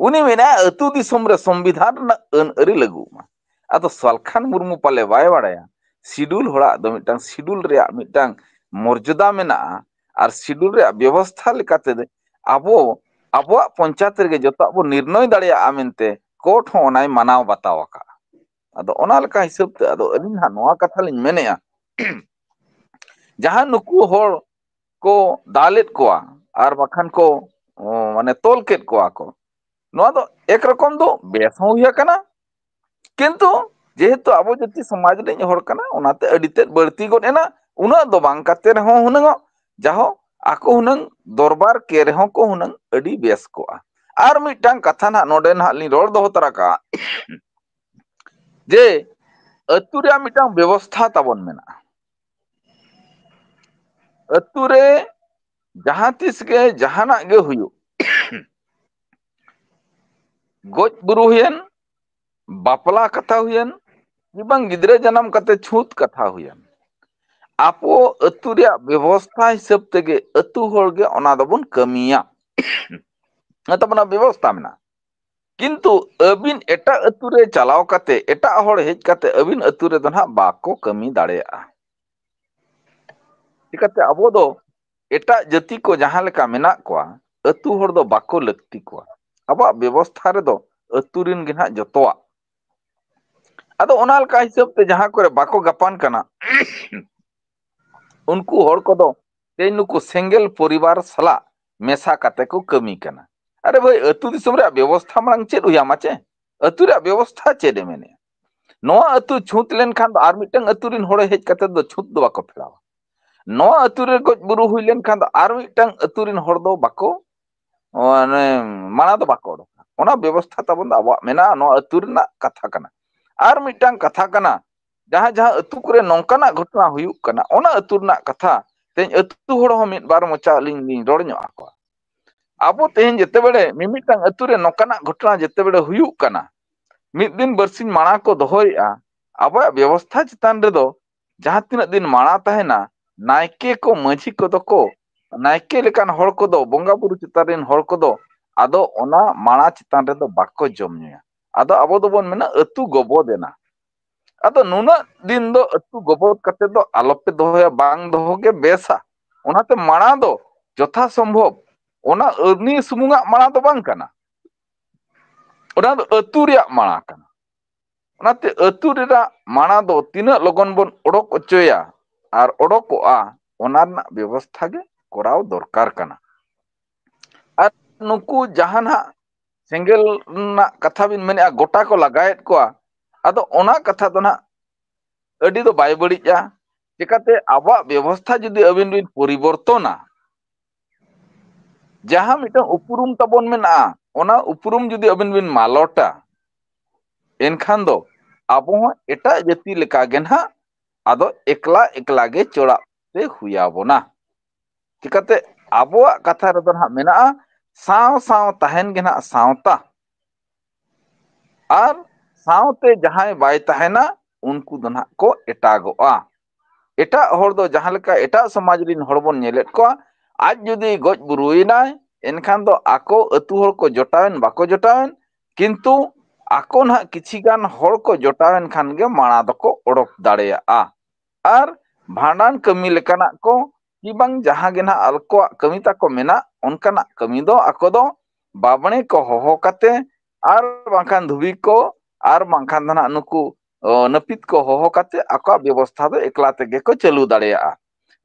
ᱩᱱᱤ ᱢᱮᱱᱟᱭ ᱟᱹᱛᱩ ᱫᱤᱥᱚᱢ ᱨᱮ ᱥᱚᱝᱵᱤᱫᱷᱟᱱ ᱨᱮᱱᱟᱜ ᱟᱹᱱ ᱟᱹᱨᱤ ᱞᱟᱹᱜᱩᱜ ᱢᱟ ᱟᱫᱚ ᱥᱟᱞᱠᱷᱟᱱ ᱢᱩᱨᱢᱩ ᱯᱟᱞᱮ ᱵᱟᱭ ᱵᱟᱲᱟᱭᱟ ᱥᱤᱰᱩᱞ ᱦᱚᱲᱟᱜ ᱫᱚ ᱢᱤᱫᱴᱟᱝ ᱥᱤᱰᱩᱞ ᱨᱮᱭᱟᱜ ᱢᱤᱫᱴᱟᱝ ᱢᱚᱨযাদᱟ ᱢᱮᱱᱟᱜᱼᱟ ᱟᱨ ᱥᱤᱰᱩᱞ ᱨᱮᱭᱟᱜ ᱵᱮᱵᱚᱥᱛᱷᱟ ᱞᱮᱠᱟᱛᱮ ᱟᱵᱚᱣᱟᱜ ᱯᱚᱧᱪᱟᱭᱮᱛ ᱨᱮᱜᱮ ᱡᱚᱛᱚᱣᱟᱜ ᱵᱚ ᱱᱤᱨᱱᱚᱭ ᱫᱟᱲᱮᱭᱟᱜᱼᱟ ᱢᱮᱱᱛᱮ ᱠᱳर्ट ᱦᱚᱸ ᱚᱱᱟᱭ ᱢᱟᱱᱟᱣ ᱵᱟᱛᱟᱣ ᱟᱠᱟᱜᱼᱟ ᱟᱫᱚ ᱚᱱᱟ ᱞᱮᱠᱟ ᱦᱤᱥᱟᱹᱵ ᱛᱮ ᱟᱫᱚ ᱟᱹᱞᱤᱧ ᱦᱟᱸᱜ ᱱᱚᱣᱟ ᱠᱟᱛᱷᱟ ᱞᱤᱧ ᱢᱮᱱᱮᱜᱼᱟ ᱡᱟᱦᱟᱸ ᱱᱩᱠᱩ ᱦᱚᱲ ᱠᱚ ᱫᱟᱞᱮᱫ ᱠᱚᱣᱟ ᱟᱨ ᱵᱟᱠᱷᱟᱱ ᱠᱚ ᱢᱟᱱᱮ ᱛᱚᱞ ᱠᱮᱫ ᱠᱚᱣᱟ ᱠᱚ ᱱᱚᱣᱟ ᱫᱚ ᱮᱠ ᱨᱚᱠᱚᱢ ᱫᱚ ᱵᱮᱥ ᱦᱚᱸ ᱦᱩᱭ ᱟᱠᱟᱱᱟ ᱠᱤᱱᱛᱩ ᱡᱮᱦᱮᱛᱩ ᱟᱵᱚ ᱡᱟᱹᱛᱤ ᱥᱚᱢᱟᱡᱽ ᱨᱤᱱᱤᱡ ᱦᱚᱲ ᱠᱟᱱᱟ ᱚᱱᱟᱛᱮ ᱟᱹᱰᱤ ᱛᱮᱫ ᱵᱟᱹᱲᱛᱤ ᱜᱚᱫ ᱮᱱᱟ ᱩᱱᱟᱹᱜ ᱫᱚ ᱵᱟᱝ ᱠᱟᱛᱮ ᱨᱮᱦᱚᱸ ᱦᱩᱱᱟᱹᱝ ᱡᱟᱦᱳ ᱟᱠᱚ ᱦᱩᱱᱟᱹᱝ ᱫᱚᱨᱵᱟᱨ ᱠᱮ ᱨᱮᱦᱚᱸ ᱠᱚ ᱦᱩᱱᱟᱹᱝ ᱟᱹᱰᱤ ᱵᱮᱥ ᱠᱚᱜᱼᱟ ᱟᱨ ᱢᱤᱫᱴᱟᱝ ᱠᱟᱛᱷᱟ ᱱᱟᱜ ᱱᱚᱰᱮ ᱱᱟᱜ ᱞᱤᱧ ᱨᱚᱲ ᱫᱚᱦᱚ ᱛᱟᱨᱟ ᱠᱟᱜᱼᱟ ᱡᱮ ᱟᱹᱛᱩ ᱨᱮᱭᱟᱜ ᱢᱤᱫᱴᱟᱝ ᱵᱮᱵᱚᱥᱛᱷᱟ ᱛᱟᱵᱚᱱ ᱢᱮᱱᱟᱜᱼᱟ ᱟᱹᱛᱩ ᱨᱮ ᱡᱟᱦᱟᱸ ᱛᱤᱥ ᱜᱮ ᱡᱟᱦᱟᱱᱟᱜ ᱜᱮ ᱦᱩᱭᱩᱜ ᱜᱚᱡ ᱵᱩᱨᱩ ᱦᱩᱭᱮᱱ ᱵᱟᱯᱞᱟ ᱠᱟᱛᱷᱟ ᱦᱩᱭᱮᱱ ᱵᱟᱝ ᱜᱤᱫᱽᱨᱟᱹ ᱡᱟᱱᱟᱢ ᱠᱟᱛᱮ ᱪᱷᱩᱸᱛ ᱠᱟᱛᱷᱟ ᱦᱩᱭᱮᱱ ᱟᱵᱚ ᱟᱹᱛᱩ ᱨᱮᱭᱟᱜ ᱵᱮᱵᱚᱥᱛᱷᱟ ᱦᱤᱥᱟᱹᱵ ᱛᱮᱜᱮ ᱟᱹᱛᱩ ᱦᱚᱲᱜᱮ ᱚᱱᱟ ᱫᱚᱵᱚᱱ ᱠᱟᱹᱢᱤᱭᱟ ᱛᱟᱵᱚᱱᱟ ᱵᱮᱵᱚᱥᱛᱷᱟ ᱢᱮᱱᱟᱜᱼᱟ ᱠᱤᱱᱛᱩ ᱟᱹᱵᱤᱱ ᱮᱴᱟᱜ ᱟᱹᱛᱩ ᱨᱮ ᱪᱟᱞᱟᱣ ᱠᱟᱛᱮ ᱮᱴᱟᱜ ᱦᱚᱲ ᱦᱮᱡ ᱠᱟᱛᱮ ᱟᱹᱵᱤᱱ ᱟᱹᱛᱩ ᱨᱮᱫᱚ ᱱᱟᱦᱟᱜ ᱵᱟᱠᱚ ᱠᱟᱹᱢᱤ ᱫᱟᱲᱮᱭᱟᱜᱼᱟ ᱪᱤᱠᱟᱹᱛᱮ ᱟᱵᱚ ᱫᱚ ᱮᱴᱟᱜ ᱡᱟᱹᱛᱤ ko ᱡᱟᱦᱟᱸ ᱞᱮᱠᱟ ᱢᱮᱱᱟᱜ ᱠᱚᱣᱟ ᱟᱹᱛᱩ ᱦᱚᱲ ᱫᱚ ᱵᱟᱠᱚ ᱞᱟᱹᱠᱛᱤ ᱠᱚᱣᱟ ᱟᱵᱚᱣᱟᱜ ᱵᱮᱵᱚᱥᱛᱷᱟ ᱨᱮᱫᱚ ᱟᱹᱛᱩ ᱨᱤᱱ ᱜᱮ ᱱᱟᱦᱟᱜ ᱡᱚᱛᱚᱣᱟᱜ ᱟᱫᱚ ᱚᱱᱟ ᱞᱮᱠᱟ ᱦᱤᱥᱟᱹᱵ ᱛᱮ ᱡᱟᱦᱟᱸ ᱠᱚᱨᱮ ᱵᱟᱠᱚ ᱜᱟᱯᱟᱱ ᱠᱟᱱᱟ ᱩᱱᱠᱩ ᱦᱚᱲ ᱠᱚᱫᱚ ᱛᱮᱦᱮᱧ ᱱᱩᱠᱩ ᱥᱮᱸᱜᱮᱞ ᱯᱚᱨᱤᱵᱟᱨ ᱥᱟᱞᱟᱜ ᱢᱮᱥᱟ ᱠᱟᱛᱮ ᱠᱚ ᱠᱟᱹᱢᱤ ᱠᱟᱱᱟ ᱟᱨᱮ ᱵᱷᱟᱹᱭ ᱟᱹᱛᱩ ᱫᱤᱥᱚᱢ ᱨᱮᱭᱟᱜ ᱵᱮᱵᱚᱥᱛᱷᱟ ᱢᱟᱲᱟᱝ ᱪᱮᱫ ᱦᱩᱭᱟᱢᱟ ᱪᱮ ᱟᱹᱛᱩ ᱨᱮᱭᱟᱜ ᱵᱮᱵᱚᱥᱛᱷᱟ ᱪᱮᱫ ᱮ ᱢᱮᱱᱮᱜᱼᱟ ᱱᱚᱣᱟ ᱟᱹᱛᱩ ᱪᱷᱩᱸᱛ ᱞᱮᱱᱠᱷᱟᱱ ᱫᱚ ᱟᱨ ᱢᱤᱫᱴᱟᱝ ᱟᱹᱛᱩ ᱨᱤᱱ ᱦᱚᱲ ᱦᱮᱡ ᱠᱟᱛᱮ ᱫᱚ ᱪᱷᱩᱸᱛ ᱫᱚ ᱵᱟᱠᱚ ᱯᱷᱮᱲᱟᱣᱟ ᱱᱚᱣᱟ ᱟᱹᱛᱩ ᱨᱮ ᱜᱚᱡ ᱵᱩᱨᱩ ᱦᱩᱭ ᱞᱮᱱᱠᱷᱟᱱ ᱫᱚ ᱟᱨ ᱢᱤᱫᱴᱟᱝ ᱟᱹᱛᱩ ᱨᱤᱱ ᱦᱚᱲ ᱫᱚ ᱵᱟᱠᱚ ᱢᱟᱱᱮ ᱢᱟᱲᱟᱝ ᱫᱚ ᱵᱟᱠᱚ ᱚᱰᱚᱠᱟ ᱚᱱᱟ ᱵᱮᱵᱚᱥᱛᱷᱟ ᱛᱟᱵᱚᱱ ᱫᱚ ᱟᱵᱚᱣᱟᱜ ᱢᱮᱱᱟᱜᱼᱟ ᱱᱚᱣᱟ ᱟᱹᱛᱩ ᱨᱮᱱᱟᱜ ᱠᱟᱛᱷᱟ ᱠᱟᱱᱟ ᱟᱨ ᱢᱤᱫᱴᱟᱝ ᱠᱟᱛᱷᱟ ᱠᱟᱱᱟ ᱡᱟᱦᱟᱸ ᱟᱹᱛᱩ ᱠᱚᱨᱮ ᱱᱚᱝᱠᱟᱱᱟᱜ ᱜᱷᱚᱴᱚᱱᱟ ᱦᱩᱭᱩᱜ ᱠᱟᱱᱟ ᱚᱱᱟ ᱟᱹᱛᱩ ᱨᱮᱱᱟᱜ ᱠᱟᱛᱷᱟ ᱛᱮᱦᱮᱧ ᱟᱹᱛᱩ ᱦᱚᱲ ᱦᱚᱸ ᱢᱤᱫ ᱵᱟᱨ ᱢᱚᱪᱟ ᱟᱹᱞᱤᱧ ᱞᱤᱧ ᱨᱚᱲ ᱧᱚᱜ ᱟᱠᱚᱣᱟ ᱟᱵᱚ ᱛᱮᱦᱮᱧ ᱡᱮᱛᱮᱵᱮᱞᱮ ᱢᱤᱢᱤᱫᱴᱟᱝ ᱟᱹᱛᱩ ᱨᱮ ᱱᱚᱝᱠᱟᱱᱟᱜ ᱜᱷᱚᱴᱚᱱᱟ ᱡᱮᱛᱮᱵᱮᱞᱮ ᱦᱩᱭᱩᱜ ᱠᱟᱱᱟ ᱢᱤᱫ ᱫᱤᱱ ᱵᱟᱨᱥᱤᱧ ᱢᱟᱲᱟᱝ ᱠᱚ ᱫᱚᱦᱚᱭᱮᱜᱼᱟ ᱟᱵᱚᱣᱟᱜ ᱵᱮᱵᱚᱥᱛᱷᱟ ᱪᱮᱛᱟᱱ ᱨᱮᱫᱚ ᱡᱟᱦᱟᱸ ᱛᱤᱱᱟᱹᱜ din ᱢᱟᱲᱟᱝ ᱛᱟᱦᱮᱱᱟ ᱱᱟᱭᱠᱮ ko ᱢᱟᱺᱡᱷᱤ ᱠᱚᱫᱚ ko ᱱᱟᱭᱠᱮ ᱞᱮᱠᱟᱱ ᱦᱚᱲ ᱠᱚᱫᱚ ᱵᱚᱸᱜᱟ ᱵᱩᱨᱩ ᱪᱮᱛᱟᱱ ᱨᱤᱱ ᱦᱚᱲ ᱠᱚᱫᱚ ᱟᱫᱚ ᱚᱱᱟ ᱢᱟᱲᱟ ᱪᱮᱛᱟᱱ ᱨᱮᱫᱚ ᱵᱟᱠᱚ ᱡᱚᱢ ᱧᱩᱭᱟ ᱟᱫᱚ ᱟᱵᱚ ᱫᱚᱵᱚᱱ ᱢᱮᱱᱟ ᱟᱹᱛᱩ ᱜᱚᱵᱚ ᱫᱮᱱᱟ ᱟᱫᱚ ᱱᱩᱱᱟᱹᱜ ᱫᱤᱱ ᱫᱚ ᱟᱹᱛᱩ ᱜᱚᱵᱚᱫ ᱠᱟᱛᱮ ᱫᱚ ᱟᱞᱚᱯᱮ ᱫᱚᱦᱚᱭᱟ ᱵᱟᱝ ᱫᱚᱦᱚ ᱜᱮ ᱵᱮᱥᱟ ᱚᱱᱟᱛᱮ ᱢᱟᱲᱟᱝ ᱫᱚ ᱡᱚᱛᱷᱟ ᱥᱚᱢᱵᱷᱚᱵ ᱚᱱᱟ ᱟᱹᱨᱱᱤ ᱥᱩᱢᱩᱝᱟᱜ ᱢᱟᱲᱟᱝ ᱫᱚ ᱵᱟᱝ ᱠᱟᱱᱟ ᱚᱱᱟ ᱫᱚ ᱟᱹᱛᱩ ᱨᱮᱭᱟᱜ ᱢᱟᱲᱟᱝ ᱠᱟᱱᱟ ᱚᱱᱟᱛᱮ ᱟᱹᱛᱩ ᱨᱮᱱᱟᱜ ᱢᱟᱲᱟᱝ ᱫᱚ ᱛᱤᱱᱟᱹᱜ ᱞᱚᱜᱚᱱ ᱵᱚᱱ ᱚᱰᱚᱠ ᱦᱚᱪᱚᱭᱟ ᱟᱨ ᱚᱰᱚᱠᱚᱜᱼᱟ ᱚᱱᱟ ᱨᱮᱱᱟᱜ ᱵᱮᱵᱚᱥᱛᱷᱟ ᱜᱮ ᱠᱚᱨᱟᱣ ᱫᱚᱨᱠᱟর ᱠᱟᱱᱟ ᱟᱨ ᱱᱩᱠᱩ ᱡᱟᱦᱟᱱᱟᱜ ᱥᱮᱸᱜᱮᱞ ᱨᱮᱱᱟᱜ ᱠᱟᱛᱷᱟ ᱵᱤᱱ ᱢᱮᱱᱮᱜᱼᱟ ᱜᱚᱴᱟ ᱠᱚ ᱞᱟᱜᱟᱣᱮᱫ ᱠᱚᱣᱟ ᱟᱫᱚ ᱚᱱᱟ ᱠᱟᱛᱷᱟ ᱫᱚ ᱱᱟᱜ ᱟᱹᱰᱤ ᱫᱚ ᱵᱟᱭ ᱵᱟᱹᱲᱤᱡᱼᱟ ᱪᱤᱠᱟᱹᱛᱮ ᱟᱵᱚᱣᱟᱜ ᱵᱮᱵᱚᱥᱛᱷᱟ ᱡᱩᱫᱤ ᱟᱹᱵᱤᱱ ᱵᱤᱱ ᱯᱚᱨᱤᱵᱚᱨᱛᱚᱱᱟ ᱡᱟᱦᱟᱸ ᱢᱤᱫᱴᱟᱝ ᱩᱯᱨᱩᱢ ᱛᱟᱵᱚᱱ ᱢᱮᱱᱟᱜᱼᱟ ᱚᱱᱟ ᱩᱯᱨᱩᱢ ᱡᱩᱫᱤ ᱟᱹᱵᱤᱱ ᱵᱤᱱ ᱢᱟᱞᱚᱴᱟ ᱮᱱᱠᱷᱟन ᱫᱚ ᱟᱵᱚ ᱦᱚᱸ ᱮᱴᱟᱜ ᱡᱟᱹᱛᱤ ᱞᱮᱠᱟᱜᱮ ᱱᱟᱦᱟᱜ ᱟᱫᱚ ᱮᱠᱞᱟ ᱮᱠᱞᱟ ᱜᱮ ᱪᱚᱲᱟᱜ ᱛᱮ ᱦᱩᱭᱟᱵᱚᱱᱟ ᱪᱤᱠᱟᱹᱛᱮ ᱟᱵᱚᱣᱟᱜ ᱠᱟᱛᱷᱟ ᱨᱮᱫᱚ ᱱᱟᱦᱟᱜ ᱢᱮᱱᱟᱜᱼᱟ ᱥᱟᱶ ᱥᱟᱶ ᱛᱟᱦᱮᱱ ᱜᱮ ᱱᱟᱦᱟᱜ ᱥᱟᱶᱛᱟ ᱟᱨ ᱥᱟᱶᱛᱮ ᱡᱟᱦᱟᱸᱭ ᱵᱟᱭ ᱛᱟᱦᱮᱱᱟ ᱩᱱᱠᱩ ᱫᱚ ᱱᱟᱦᱟᱜ ᱠᱚ ᱮᱴᱟᱜᱚᱜᱼᱟ ᱮᱴᱟᱜ ᱦᱚᱲ ᱫᱚ ᱡᱟᱦᱟᱸ ᱞᱮᱠᱟ ᱮᱴᱟᱜ ᱥᱚᱢᱟᱡᱽ ᱨᱤᱱ ᱦᱚᱲ ᱵᱚᱱ ᱧᱮᱞᱮᱫ ᱠᱚᱣᱟ ᱟᱡ ᱡᱩᱫᱤ ᱜᱚᱡ ᱵᱩᱨᱩᱭᱮᱱᱟᱭ ᱮᱱᱠᱷᱟᱱ ᱫᱚ ᱟᱠᱚ ᱟᱹᱛᱩ ᱦᱚᱲ ᱠᱚ ᱡᱚᱴᱟᱣᱮᱱ ᱵᱟᱠᱚ ᱡᱚᱴᱟᱣᱮᱱ ᱠᱤᱱᱛᱩ ᱟᱠᱚ ᱱᱟᱦᱟᱜ ᱠᱤᱪᱷᱤ ᱜᱟᱱ ᱦᱚᱲ ᱠᱚ ᱡᱚᱴᱟᱣᱮᱱ ᱠᱷᱟᱱ ᱜᱮ ᱢᱟᱲᱟᱝ ᱫᱚᱠᱚ ᱚᱰᱚᱠ ᱫᱟᱲᱮᱭᱟᱜᱼᱟ ᱟᱨ ᱵᱷᱟᱸᱰᱟᱱ ᱠᱟᱹᱢᱤ ᱞᱮᱠᱟᱱᱟᱜ ko ᱠᱤ ᱵᱟᱝ ᱡᱟᱦᱟᱸ ᱜᱮ ᱱᱟᱦᱟᱜ ᱟᱠᱚᱣᱟᱜ ᱠᱟᱹᱢᱤ ᱛᱟᱠᱚ ᱢᱮᱱᱟᱜ ᱚᱱᱠᱟᱱᱟᱜ ᱠᱟᱹᱢᱤ ᱫᱚ ᱟᱠᱚ ᱫᱚ ᱵᱟᱵᱬᱮ ko ᱦᱚᱦᱚ ᱠᱟᱛᱮ ᱟᱨ ᱵᱟᱝᱠᱷᱟᱱ ᱫᱷᱩᱵᱤ ko ᱟᱨ ᱵᱟᱝᱠᱷᱟᱱ ᱫᱚ ᱱᱟᱦᱟᱜ ᱱᱩᱠᱩ ᱱᱟᱹᱯᱤᱛ ko ᱦᱚᱦᱚ ᱠᱟᱛᱮ ᱟᱠᱚᱣᱟᱜ ᱵᱮᱵᱚᱥᱛᱷᱟ ᱫᱚ ᱮᱠᱞᱟ ᱛᱮᱜᱮ ko ᱪᱟᱹᱞᱩ ᱫᱟᱲᱮᱭᱟᱜᱼᱟ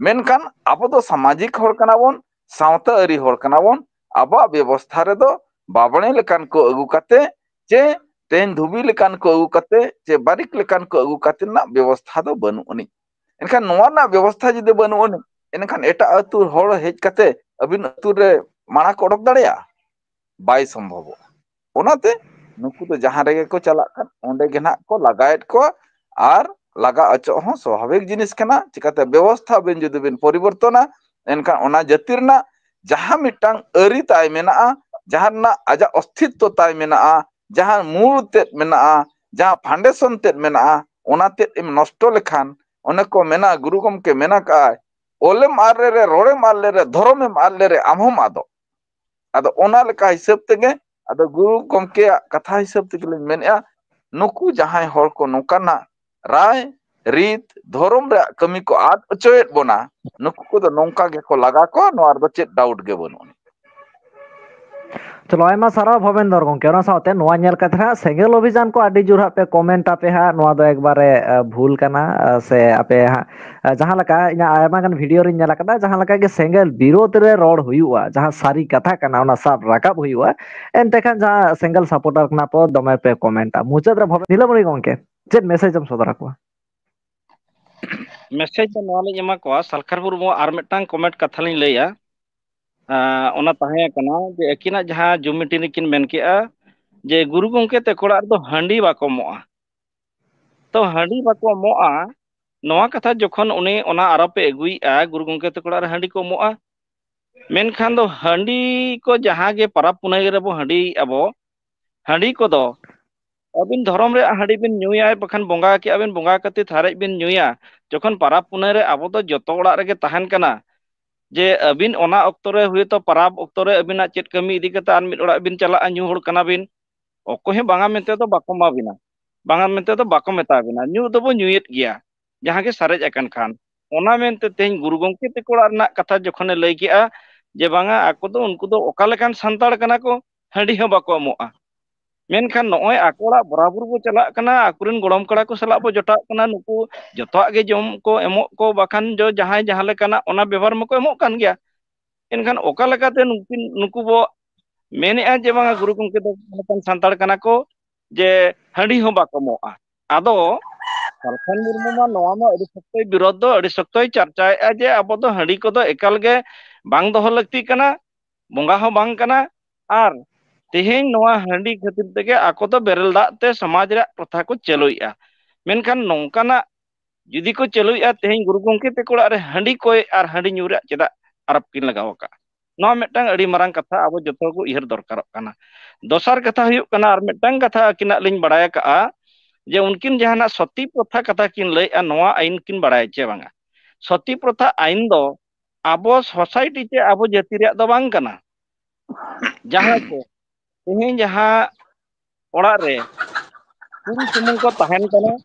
ᱢᱮᱱᱠᱷᱟᱱ ᱟᱵᱚ ᱫᱚ ᱥᱟᱢᱟᱡᱤᱠ ᱦᱚᱲ ᱠᱟᱱᱟ ᱵᱚᱱ ᱥᱟᱶᱛᱟ ᱟᱹᱨᱤ ᱦᱚᱲ ᱠᱟᱱᱟ ᱵᱚᱱ ᱟᱵᱚᱣᱟᱜ ᱵᱮᱵᱚᱥᱛᱷᱟ ᱨᱮᱫᱚ ᱵᱟᱵᱬᱮ ᱞᱮᱠᱟᱱ ko ᱟᱹᱜᱩ ᱠᱟᱛᱮ ᱪᱮ ᱛᱮᱦᱮᱧ ᱫᱷᱩᱵᱤ ᱞᱮᱠᱟᱱ ko ᱟᱹᱜᱩ ᱠᱟᱛᱮ ᱪᱮ ᱵᱟᱨᱤᱠ ᱞᱮᱠᱟᱱ ko ᱟᱹᱜᱩ ᱠᱟᱛᱮ ᱨᱮᱱᱟᱜ ᱵᱮᱵᱚᱥᱛᱷᱟ ᱫᱚ ᱵᱟᱹᱱᱩᱜ ᱟᱹᱱᱤᱡ ᱮᱱᱠᱷᱟᱱ ᱱᱚᱣᱟ ᱨᱮᱱᱟᱜ ᱵᱮᱵᱚᱥᱛᱷᱟ ᱡᱩᱫᱤ ᱵᱟᱹᱱᱩᱜ ᱟᱹᱱᱤᱡ ᱮᱱᱠᱷᱟन ᱮᱴᱟᱜ ᱟᱹᱛᱩ ᱦᱚᱲ ᱦᱮᱡ ᱠᱟᱛᱮ ᱟᱹᱵᱤᱱ ᱟᱹᱛᱩ ᱨᱮ ᱢᱟᱲᱟᱝ ᱠᱚ ᱚᱰᱚᱠ ᱫᱟᱲᱮᱭᱟᱜᱼᱟ ᱵᱟᱭ ᱥᱚᱢᱵᱷᱚᱵᱚᱜᱼᱟ ᱚᱱᱟᱛᱮ नुकु तो जहां रेगे को चला kan onde ge nahak ko lagaet ko ar laga ocok hon स्वाभाविक जिनिस कना चिकाते व्यवस्था बिन जुदि बिन परिवर्तना एनखान ओना जाति रना जहां मिटांग अरी ताय मेनाआ जहां ना आजा अस्तित्व ताय मेनाआ जहां मूल तेत मेनाआ जहां फाउंडेशन तेत मेनाआ ओना तेत एम नष्ट लेखान ओने को मेना गुरु गमके मेना का ओलेम आले रे रोड़ेम आले रे धर्मेम आले रे आमहम आदो आदो ओना लेका हिसाब तेगे आदो गुरु गमके कथा हिसाब तेगे मेनया नुकु जहां हर को नोकाना राय रीत धर्म रे कमी को आद अचोयत बोना नुकु को दो नोंका गे को लगा को नोआर दो चेत डाउट गे बनु
चलो आयमा सारा भवेंद्र गंके ओना साथे नोआ नेल कथे हां सेंगेल अभियान को आडी जुर पे कमेंट आपे हां नोआ दो एकबारे भूल कना से आपे हां जहां लका इना आयमा गन वीडियो रे नेला कदा जहां लका गे सेंगेल विरोध रे रोड हुयुआ जहां सारी कथा कना ओना साब राकाब हुयुआ एनते खान जहां सेंगेल सपोर्टर कना पो दमे पे कमेंटा मुचाद रे भवे नीलमणि गंके चेत मेसेज हम सदरा को
मेसेज तो नवा लिंग एमा को सालखार मुर्मू आर मिटटांग कमेंट कथा लिंग लैया ओना ताहे कना जे एकिना जहां जुम मीटिंग किन मेन केआ जे गुरु गंके ते कोड़ा दो हांडी बाको मोआ तो हांडी बाको मोआ नवा कथा जखन उनी ओना आरोपे एगुईआ गुरु गंके ते कोड़ा रे हांडी को मोआ मेनखान दो हांडी को जहां गे परब पुनई रे बो हांडी अबो हांडी को दो अबिन धर्म रे हांडी बिन न्यूया बखान बोंगा के अबिन बोंगा कते थारे बिन न्यूया जखन परब पुनई रे अबो दो जतो ओड़ा रे गे तहन कना जे अबिन ओना अक्तो रे हुए तो परब अक्तो रे अबिना चेत कमी इदी कते आन मिद ओड़ा बिन चला न्यू होड़ कना बिन ओको हे बांगा मेनते तो बाको मा बिना बांगा मेनते तो बाको मेता बिना न्यू दो बो न्यूयेत गिया जहां गे सारेज अकन खान ओना मेनते तेन गुरु गंके ते कोड़ा रना कथा जखने लई केआ जे बांगा आको दो उनको दो ओका लेकान संताड़ कना को हांडी हो बाको मोआ मेनखान नॉय आकोड़ा बराबर बो चला कना आकुरन गोड़म कड़ा को सला बो जटा कना नुकु जतोआ गे जम को एमो को बाखान जो जहां जहां लेकाना ओना व्यवहार मको एमो कान गया एनखान ओका लेकाते नुकु बो मेनेआ जे बांगा गुरु गंके दो लेकान संताड़ कना को जे हांडी हो बाको मोआ आदो सालखान मुर्मू मा नवा मा अडी सख्तय विरोध दो अडी सख्तय चर्चाएआ जे आबो दो हांडी को दो एकाल गे बांग दोहो लगती कना बोंगा हो बांग कना आर तेहेन नवा हांडी खातिर तेगे आको तो बेरल दाग ते समाज रे प्रथा को चलुइया मेनखान नोंकाना जुदी को चलुइया तेहेन गुरु गंके ते कोड़ा रे हांडी कोय आर हांडी न्यूरे चेदा आरप किन लगाव का नवा मेटांग अडी मारांग कथा आबो जतो को इहर दरकारक कना दोसर कथा हुयुक कना आर मेटांग कथा किना लिंग बडाय का जे उनकिन जहाना सती प्रथा कथा किन लैया नवा आईन किन बडाय चे बांगा सती प्रथा आईन दो आबो सोसाइटी चे आबो जाति रे दो बांग कना जहां को तेहेन जहां ओड़ा रे कुड़ी सुमुंग को तहन कना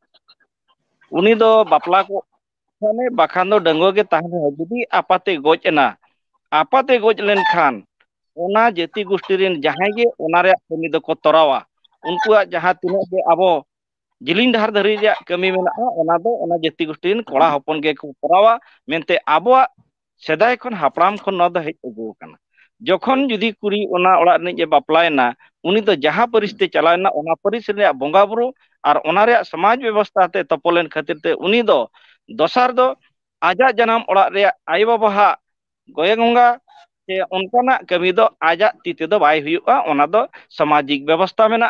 उनी दो बापला को थाने बाखान दो डंगो के तहन जुदी आपाते गोज एना आपाते गोज लेन खान ओना जाति गोष्ठी रेन जहां गे ओना रे कमी दो को तरावा उनको जहां तिना के आबो जिलिंग डहार धरी रे कमी मेना ओना दो ओना जाति गोष्ठी रेन कोड़ा हपन गे को तरावा मेनते आबो सेदाय खन हापड़ाम खन न दो हेज अगु कना जखन जुदी कुड़ी ओना ओड़ा ने जे बापलायना उनी तो जहां परिस्थिति चलायना ओना परिस्थिति रे बोंगा बुरु आर ओना रे समाज व्यवस्था ते तपोलेन खातिर ते उनी दो दोसार दो आजा जनाम ओड़ा रे आय बाबा हा गोयगंगा से उनकाना कमी दो आजा तीते दो बाय हुयुआ ओना दो सामाजिक व्यवस्था मेना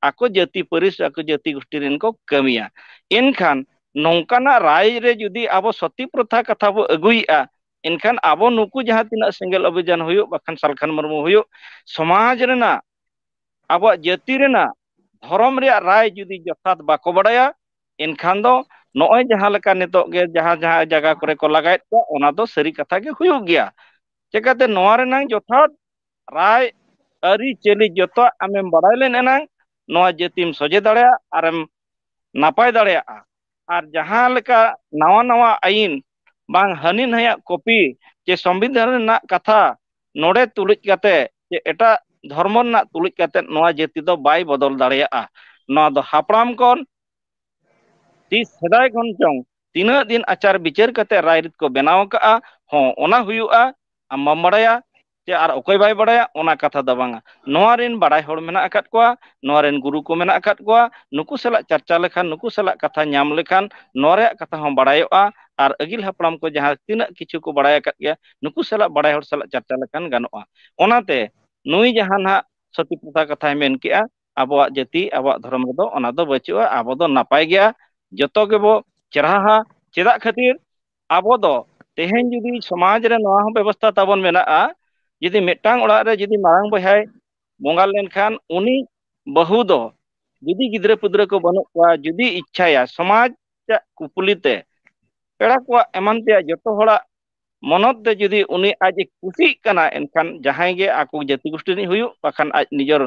आको जाति परिस आको जाति गोष्ठी रेन को कमिया एनखान नोंकाना राय रे जुदी आबो सती प्रथा कथा बो अगुइया इनखान आबो नुकु जहां तिना सेंगेल अभियान हुयुक बाखान सालखान मुर्मू हुयुक समाज रेना आबो जाति रेना धर्म रे राय जुदी जथात बाको बडाया इनखान दो नॉय जहां लेका नितो गे जहां जहां जगह करे को लगायत को ओना दो सरी कथा गे हुयुक गया चेकाते नोआ रेनांग जथात राय अरी चेली जतो आमेम बडाय लेन एनांग नोआ जातिम सजे दाड़या आरम नापाय दाड़या आर जहां लेका नवा नवा आईन बांग हानि नया कॉपी जे संविधान ना कथा नोडे तुलिज काते जे एटा धर्म ना तुलिज काते नोआ जाति दो बाय बदल दाड़या नोआ दो हापड़ाम कोन ती सदाय खन चों तीना दिन आचार विचार काते रायरित को बनाव का हो ओना हुयुआ आम बडाया जे आर ओकय बाय बडाया ओना कथा द बांगा नोआ रेन बडाय होड़ मेना अकात कोआ नोआ रेन गुरु को मेना अकात कोआ नुकु सला चर्चा लेखान नुकु सला कथा न्याम लेखान नोआ रे कथा हम बडायोआ आर अगिल हापड़ाम को जहां तिना किछु को बडाय अकात गया नुकु सला बडाय होड़ सला चर्चा लेखान गानोआ ओनाते नुई जहां ना सती प्रथा कथा मेन केआ ᱟᱵᱚᱣᱟᱜ ᱡᱟᱹᱛᱤ ᱟᱵᱚᱣᱟᱜ ᱫᱷᱚᱨᱚᱢ ᱨᱮᱫᱚ ᱚᱱᱟ ᱫᱚ ᱵᱟᱹᱪᱩᱜᱼᱟ ᱟᱵᱚ ᱫᱚ ᱱᱟᱯᱟᱭ ᱜᱮᱭᱟ ᱡᱚᱛᱚ ᱜᱮᱵᱚ ᱪᱮᱨᱦᱟ ᱪᱮᱫᱟᱜ ᱠᱷᱟᱹᱛᱤᱨ ᱟᱵᱚ ᱫᱚ ᱛᱮᱦᱮᱧ ᱡᱩᱫᱤ ᱥᱚᱢᱟᱡᱽ ᱨᱮ ᱱᱚᱣᱟ ᱦᱚᱸ ᱵᱮᱵᱚᱥᱛᱷᱟ ᱛᱟᱵᱚᱱ ᱢᱮᱱᱟᱜᱼᱟ ᱡᱩᱫि ᱢᱤᱫᱴᱟᱝ ᱚᱲᱟᱜ ᱨᱮ ᱡᱩᱫᱤ ᱢᱟᱨᱟᱝ ᱵᱚᱭᱦᱟᱭ ᱵᱚᱸᱜᱟ ᱞᱮᱱᱠᱷᱟᱱ ᱩᱱᱤ ᱵᱟᱹᱦᱩ ᱫᱚ ᱡᱩᱫᱤ ᱜᱤᱫᱽᱨᱟᱹ ᱯᱤᱫᱽᱨᱟᱹ ko ᱵᱟᱹᱱᱩᱜ ᱠᱚᱣᱟ ᱡᱩᱫᱤ ᱤᱪᱪᱷᱟᱭᱟ ᱥᱚᱢᱟᱡᱽ ᱠᱩᱯᱩᱞᱤ te ᱯᱮᱲᱟ ᱠᱚᱣᱟᱜ ᱮᱢᱟᱱ ᱛᱮᱭᱟᱜ ᱡᱚᱛᱚ ᱦᱚᱲᱟᱜ ᱢᱚᱱᱚᱛ ᱛᱮ ᱡᱩᱫᱤ ᱩᱱᱤ ᱟᱡ ᱮ ᱠᱩᱥᱤᱜ ᱠᱟᱱᱟ ᱮᱱᱠᱷᱟन ᱡᱟᱦᱟᱸᱭ ᱜᱮ ᱟᱠᱚ ᱡᱟᱹᱛᱤ ᱜᱩᱥᱴᱤ ᱨᱤᱱᱤᱡ ᱦᱩᱭᱩᱜ ᱵᱟᱠᱷᱟᱱ ᱟᱡ ᱱᱤᱡᱮᱨ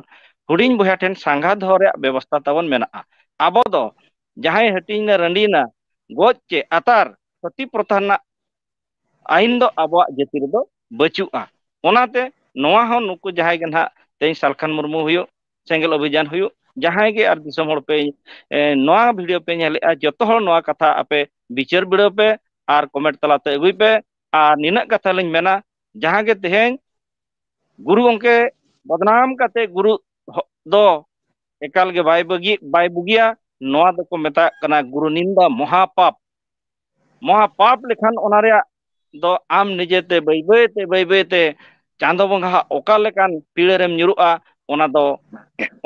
ᱦᱩᱰᱤᱧ ᱵᱚᱭᱦᱟ ᱴᱷᱮᱱ ᱥᱟᱸᱜᱷᱟ ᱫᱚᱦᱚ ᱨᱮᱭᱟᱜ ᱵᱮᱵᱚᱥᱛᱷᱟ ᱛᱟᱵᱚᱱ ᱢᱮᱱᱟᱜᱼᱟ ᱟᱵᱚ ᱫᱚ ᱡᱟᱦᱟᱸᱭ ᱦᱟᱹᱴᱤᱧ ᱱᱟ ᱨᱟᱺᱰᱤᱭᱮᱱᱟ ᱜᱚᱡ ᱪᱮ ᱟᱛᱟᱨ ᱥᱚᱛᱤ ᱯᱨᱚᱛᱷᱟ ᱨᱮᱱᱟᱜ ᱟইᱱ ᱫᱚ ᱟᱵᱚᱣᱟᱜ ᱡᱟᱹᱛᱤ ᱨᱮᱫᱚ ᱵᱟᱹᱪᱩᱜᱼᱟ ᱚᱱᱟᱛᱮ ᱱᱚᱣᱟ ᱦᱚᱸ ᱱᱩᱠᱩ ᱡᱟᱦᱟᱸᱭ ᱜᱮ ᱱᱟᱦᱟᱜ ᱛᱮᱦᱮᱧ ᱥᱟᱞᱠᱷᱟᱱ ᱢᱩᱨᱢᱩ ᱦᱩᱭᱩᱜ ᱥᱮᱸᱜᱮᱞ ᱚᱵᱷᱤᱡᱟᱱ ᱦᱩᱭᱩᱜ ᱡᱟᱦᱟᱸᱭ ᱜᱮ ᱟᱨ ᱫᱤᱥᱚᱢ ᱦᱚᱲ ᱯᱮ ᱱᱚᱣᱟ ᱵᱷᱤᱰᱤᱭᱳ ᱯᱮ ᱧᱮᱞᱮᱜᱼᱟ ᱡᱚᱛᱚ ᱦᱚᱲ ᱱᱚᱣᱟ ᱠᱟᱛᱷᱟ ᱟᱯᱮ ᱵᱤᱪᱟᱹᱨ ᱵᱤᱲᱟᱹᱣ ᱯᱮ ᱟᱨ ᱠᱚᱢᱮᱱᱴ ᱛᱟᱞᱟᱛᱮ ᱟᱹᱜᱩᱭ ᱯᱮ ᱟᱨ ᱱᱤᱱᱟᱹᱜ ᱠᱟᱛᱷᱟ ᱞᱤᱧ ᱢᱮᱱᱟ ᱡᱟᱦᱟᱸ ᱜᱮ ᱛᱮᱦᱮᱧ ᱜᱩᱨᱩ ᱜᱚᱢᱠᱮ ᱵᱚᱫᱱᱟᱢ ᱠᱟᱛᱮ ᱜᱩᱨᱩ ᱫᱚ ᱮᱠᱟᱞ ᱜᱮ ᱵᱟᱭ ᱵᱩᱜᱤᱭᱟ ᱱᱚᱣᱟ ᱫᱚᱠᱚ ᱢᱮᱛᱟᱜ ᱠᱟᱱᱟ ᱜᱩᱨᱩ ᱱᱤᱱᱫᱟ ᱢᱚᱦᱟᱯᱟᱯ ᱞᱮᱠᱷᱟᱱ ᱚᱱᱟ ᱨᱮᱭᱟᱜ ᱫᱚ ᱟᱢ ᱱᱤᱡᱮᱛᱮ ᱵᱟᱹᱭ ᱵᱟᱹᱭᱛᱮ ᱪᱟᱸᱫᱚ ᱵᱚᱸᱜᱟ ᱦᱟᱜ ᱚᱠᱟ ᱞᱮᱠᱟᱱ ᱯᱤᱲᱟᱹ ᱨᱮᱢ ᱧᱩᱨᱩᱜᱼᱟ ᱚᱱᱟ ᱫᱚ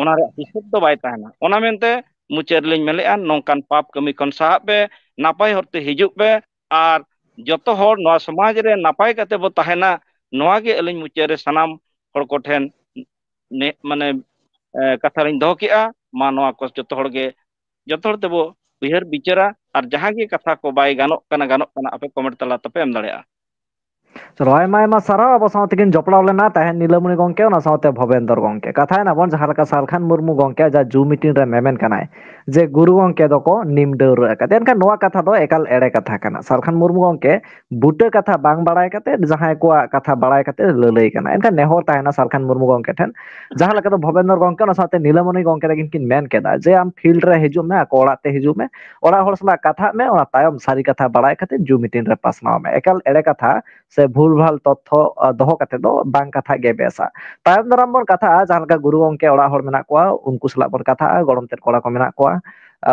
ᱚᱱᱟ ᱨᱮᱭᱟᱜ ᱦᱤᱥᱟᱹᱵ ᱫᱚ ᱵᱟᱭ ᱛᱟᱦᱮᱱᱟ ᱚᱱᱟ ᱢᱮᱱᱛᱮ ᱢᱩᱪᱟᱹᱫ ᱨᱮᱞᱤᱧ ᱢᱮᱱᱮᱫᱼᱟ ᱱᱚᱝᱠᱟᱱ ᱯᱟᱯ ᱠᱟᱹᱢᱤ ᱠᱷᱚᱱ ᱥᱟᱦᱟᱜ ᱯᱮ ᱱᱟᱯᱟᱭ ᱦᱚᱨᱛᱮ ᱦᱤᱡᱩᱜ ᱯᱮ ᱟᱨ ᱡᱚᱛᱚ ᱦᱚᱲ ᱱᱚᱣᱟ ᱥᱚᱢᱟᱡᱽ ᱨᱮ ᱱᱟᱯᱟᱭ ᱠᱟᱛᱮ ᱵᱚ ᱛᱟᱦᱮᱱᱟ ᱱᱚᱣᱟ ᱜᱮ ᱟᱹᱞᱤᱧ ᱢᱩᱪᱟᱹᱫ ᱨᱮ ᱥᱟᱱᱟᱢ ᱦᱚᱲ ᱠᱚᱴᱷᱮᱱ ᱢᱟᱱᱮ ᱠᱟᱛᱷᱟ ᱞᱤᱧ ᱫᱚᱦᱚ ᱠᱮᱜᱼᱟ ᱢᱟ ᱱᱚᱣᱟ ᱠᱚ ᱡᱚᱛᱚ ᱦᱚᱲ ᱛᱮᱵᱚ ᱩᱭᱦᱟᱹᱨ ᱵᱤᱪᱟᱹᱨᱟ ᱟᱨ ᱡᱟᱦᱟᱸ ᱜᱮ ᱠᱟᱛᱷᱟ ko ᱵᱟᱭ ᱜᱟᱱᱚᱜ ᱠᱟᱱᱟ ᱟᱯᱮ ᱠᱚᱢᱮᱱᱴ ᱛᱟᱞᱟ ᱛᱮᱯᱮ ᱮᱢ ᱫᱟᱲᱮᱭᱟᱜᱼᱟ
ᱪᱚᱞᱚ ᱟᱭᱢᱟ ᱥᱟᱨᱦᱟᱣ ᱟᱵᱚ ᱥᱟᱶ ᱛᱮᱠᱤᱱ ᱡᱚᱯᱲᱟᱣ ᱞᱮᱱᱟ ᱛᱟᱦᱮᱸ ᱱᱤᱞᱟᱹᱢᱚণᱤ ᱜᱚᱝᱠᱮ ᱚᱱᱟ ᱥᱟᱶᱛᱮ ᱵᱷᱚᱵᱮᱱᱫᱚᱨ ᱜᱚᱝᱠᱮ ᱠᱟᱛᱷᱟᱭᱱᱟᱵᱚᱱ ᱡᱟᱦᱟᱸ ᱞᱮᱠᱟ ᱥᱟᱞᱠᱷᱟᱱ ᱢᱩᱨᱢᱩ ᱜᱚᱝᱠᱮ ᱡᱟ ᱡᱩ ᱢᱤᱴᱤᱝ ᱨᱮ ᱢᱮᱢᱮᱱ ᱠᱟᱱᱟᱭ ᱡᱮ ᱜᱩᱨᱩ ᱜᱚᱝᱠᱮ ᱫᱚᱠᱚ ᱱᱤᱢ ᱰᱟᱹᱣᱨᱟᱹᱜ ᱟᱠᱟᱫᱟ ᱮᱱᱠᱷᱟᱱ ᱱᱚᱣᱟ ᱠᱟᱛᱷᱟ ᱫᱚ ᱮᱠᱟᱞ ᱮᱲᱮ ᱠᱟᱛᱷᱟ ᱠᱟᱱᱟ ᱥᱟᱞᱠᱷᱟᱱ ᱢᱩᱨᱢᱩ ᱜᱚᱝᱠᱮ ᱵᱩᱴᱟᱹ ᱠᱟᱛᱷᱟ ᱵᱟᱝ ᱵᱟᱲᱟᱭ ᱠᱟᱛᱮ ᱡᱟᱦᱟᱸᱭ ᱠᱚᱣᱟᱜ ᱠᱟᱛᱷᱟ ᱵᱟᱲᱟᱭ ᱠᱟᱛᱮ ᱞᱟᱹᱞᱟᱹᱭ ᱠᱟᱱᱟ ᱮᱱᱠᱷᱟᱱ ᱱᱮᱦᱚᱨ ᱛᱟᱦᱮᱱᱟ ᱥᱟᱞᱠᱷᱟᱱ ᱢᱩᱨᱢᱩ ᱜᱚᱝᱠᱮ ᱴᱷᱮᱱ ᱡᱟᱦᱟᱸ ᱞᱮᱠᱟ ᱫᱚ ᱵᱷᱚᱵᱮᱱᱫᱚᱨ ᱜᱚᱝᱠᱮ ᱚᱱᱟ ᱥᱟᱶᱛᱮ ᱱᱤᱞᱟᱹᱢᱚᱱᱤ ᱜᱚᱝᱠᱮ ᱛᱟᱹᱠᱤᱱ ᱠᱤᱱ ᱢᱮᱱ ᱠᱮᱫᱟ ᱡᱮ ᱟᱢ ᱯᱷᱤᱞᱰ ᱨᱮ ᱦᱤᱡᱩᱜ me ᱟᱠᱚ ᱚᱲᱟᱜ te ᱦᱤᱡᱩᱜ me ᱚᱲᱟᱜ ᱦᱚᱲ ᱥᱟᱞᱟᱜ ᱠᱟᱛᱷᱟᱜ me ᱚᱱᱟ ᱛᱟᱭᱚᱢ ᱥᱟᱹᱨᱤ ᱠᱟᱛᱷᱟ ᱵᱟᱲᱟᱭ ᱠᱟᱛᱮ ᱡᱩ ᱢᱤᱴᱤᱝ ᱨᱮ ᱯᱟᱥᱱᱟᱣ me ᱮᱠᱟᱞ ᱮᱲᱮ ᱠᱟᱛᱷᱟ ᱥᱮ ᱵᱷᱩᱞ ᱵᱷᱟᱞ ᱛᱚᱛᱛᱷᱚ ᱫᱚᱦᱚ ᱠᱟᱛᱮ ᱫᱚ ᱵᱟᱝ ᱠᱟᱛᱷᱟ ᱜᱮ ᱵᱮᱥᱟ ᱛᱟᱭᱚᱢ ᱫᱟᱨᱟᱢ ᱵᱚᱱ ᱠᱟᱛᱷᱟᱜᱼᱟ ᱡᱟᱦᱟᱸ ᱞᱮᱠᱟ ᱜᱩᱨᱩ ᱜᱚᱝᱠᱮ ᱚᱲᱟᱜ ᱦᱚᱲ ᱢᱮᱱᱟᱜ ᱠᱚᱣᱟ ᱩᱱᱠᱩ ᱥᱟᱞᱟᱜ ᱵᱚᱱ ᱠᱟᱛᱷᱟᱜᱼᱟ ᱜᱚᱲᱚᱢ ᱛᱮᱫ ᱠᱚᱲᱟ ᱠᱚ ᱢᱮᱱᱟᱜ ᱠᱚᱣᱟ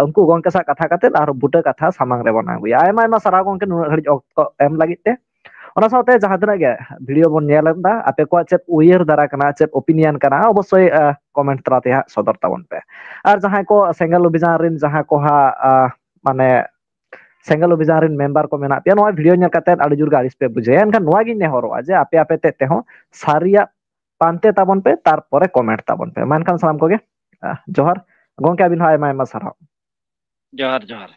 ᱩᱱᱠᱩ ᱜᱚᱝᱠᱮ ᱥᱟᱶ ᱠᱟᱛᱷᱟ ᱠᱟᱛᱮ ᱟᱨ ᱵᱩᱴᱟᱹ ᱠᱟᱛᱷᱟ ᱥᱟᱢᱟᱝ ᱨᱮᱵᱚᱱ ᱟᱹᱜᱩᱭᱟ ᱟᱭᱢᱟ ᱥᱟᱨᱦᱟᱣ ᱜᱚᱝᱠᱮ ᱱᱩᱱᱟᱹᱜ ᱜᱷᱟᱹᱲᱤᱡ ᱚᱠᱛᱚ ᱮᱢ ᱞᱟᱹᱜᱤᱫ te ᱚᱱᱟ ᱥᱟᱶᱛᱮ ᱡᱟᱦᱟᱸ ᱛᱤᱱᱟᱹᱜ ᱜᱮ ᱵᱷᱤᱰᱤᱭᱳ ᱵᱚᱱ ᱧᱮᱞ ᱮᱫᱟ ᱟᱯᱮ ᱠᱚᱣᱟᱜ ᱪᱮᱫ ᱩᱭᱦᱟᱹᱨ ᱫᱟᱨᱟ ᱠᱟᱱᱟ ᱪᱮᱫ ᱚᱯᱤᱱᱤᱭᱚᱱ ᱠᱟᱱᱟ ᱚᱵᱚᱥᱥᱳᱭ ᱠᱚᱢᱮᱱᱴ ᱛᱟᱞᱟ ᱛᱮ ᱦᱟᱸᱜ ᱥᱚᱫᱚᱨ ᱛᱟᱵᱚᱱ ᱯᱮ ᱟᱨ ᱡᱟᱦᱟᱸᱭ ko ᱥᱮᱸᱜᱮᱞ ᱚᱵᱷᱤᱡᱟᱱ ᱨᱤᱱ ᱡᱟᱦᱟᱸ ko ᱦᱟᱸᱜ ᱢᱟᱱᱮ ᱥᱮᱸᱜᱮᱞ ᱚᱵᱷᱤᱡᱟᱱ ᱨᱤᱱ ᱢᱮᱢᱵᱟᱨ ko ᱢᱮᱱᱟᱜ ᱯᱮᱭᱟ ᱱᱚᱣᱟ ᱵᱷᱤᱰᱤᱭᱳ ᱧᱮᱞ ᱠᱟᱛᱮ ᱟᱹᱰᱤ ᱡᱳᱨ ᱜᱮ ᱟᱹᱲᱤᱥ ᱯᱮ ᱵᱩᱡᱷᱟᱹᱭᱟ ᱮᱱᱠᱷᱟन ᱱᱚᱣᱟ ᱜᱤᱧ ᱱᱮᱦᱚᱨᱚᱜᱼᱟ ᱡᱮ ᱟᱯᱮ ᱛᱮᱫ ᱛᱮᱦᱚᱸ ᱥᱟᱹᱨᱤᱭᱟᱜ ᱯᱟᱱᱛᱮ ᱛᱟᱵᱚᱱ ᱯᱮ ᱛᱟᱨᱯᱚᱨᱮ ᱠᱚᱢᱮᱱᱴ ᱛᱟᱵᱚᱱ ᱯᱮ ᱢᱟ ᱮᱱᱠᱷᱟᱱ ᱥᱟᱱᱟᱢ ᱠᱚᱜᱮ ᱡᱚᱦᱟᱨ ᱜᱚᱝᱠᱮ ᱟᱹᱵᱤᱱ ᱦᱚᱸ ᱟᱭᱢᱟ ᱥᱟᱨᱦᱟᱣ
ᱡᱚᱦᱟᱨ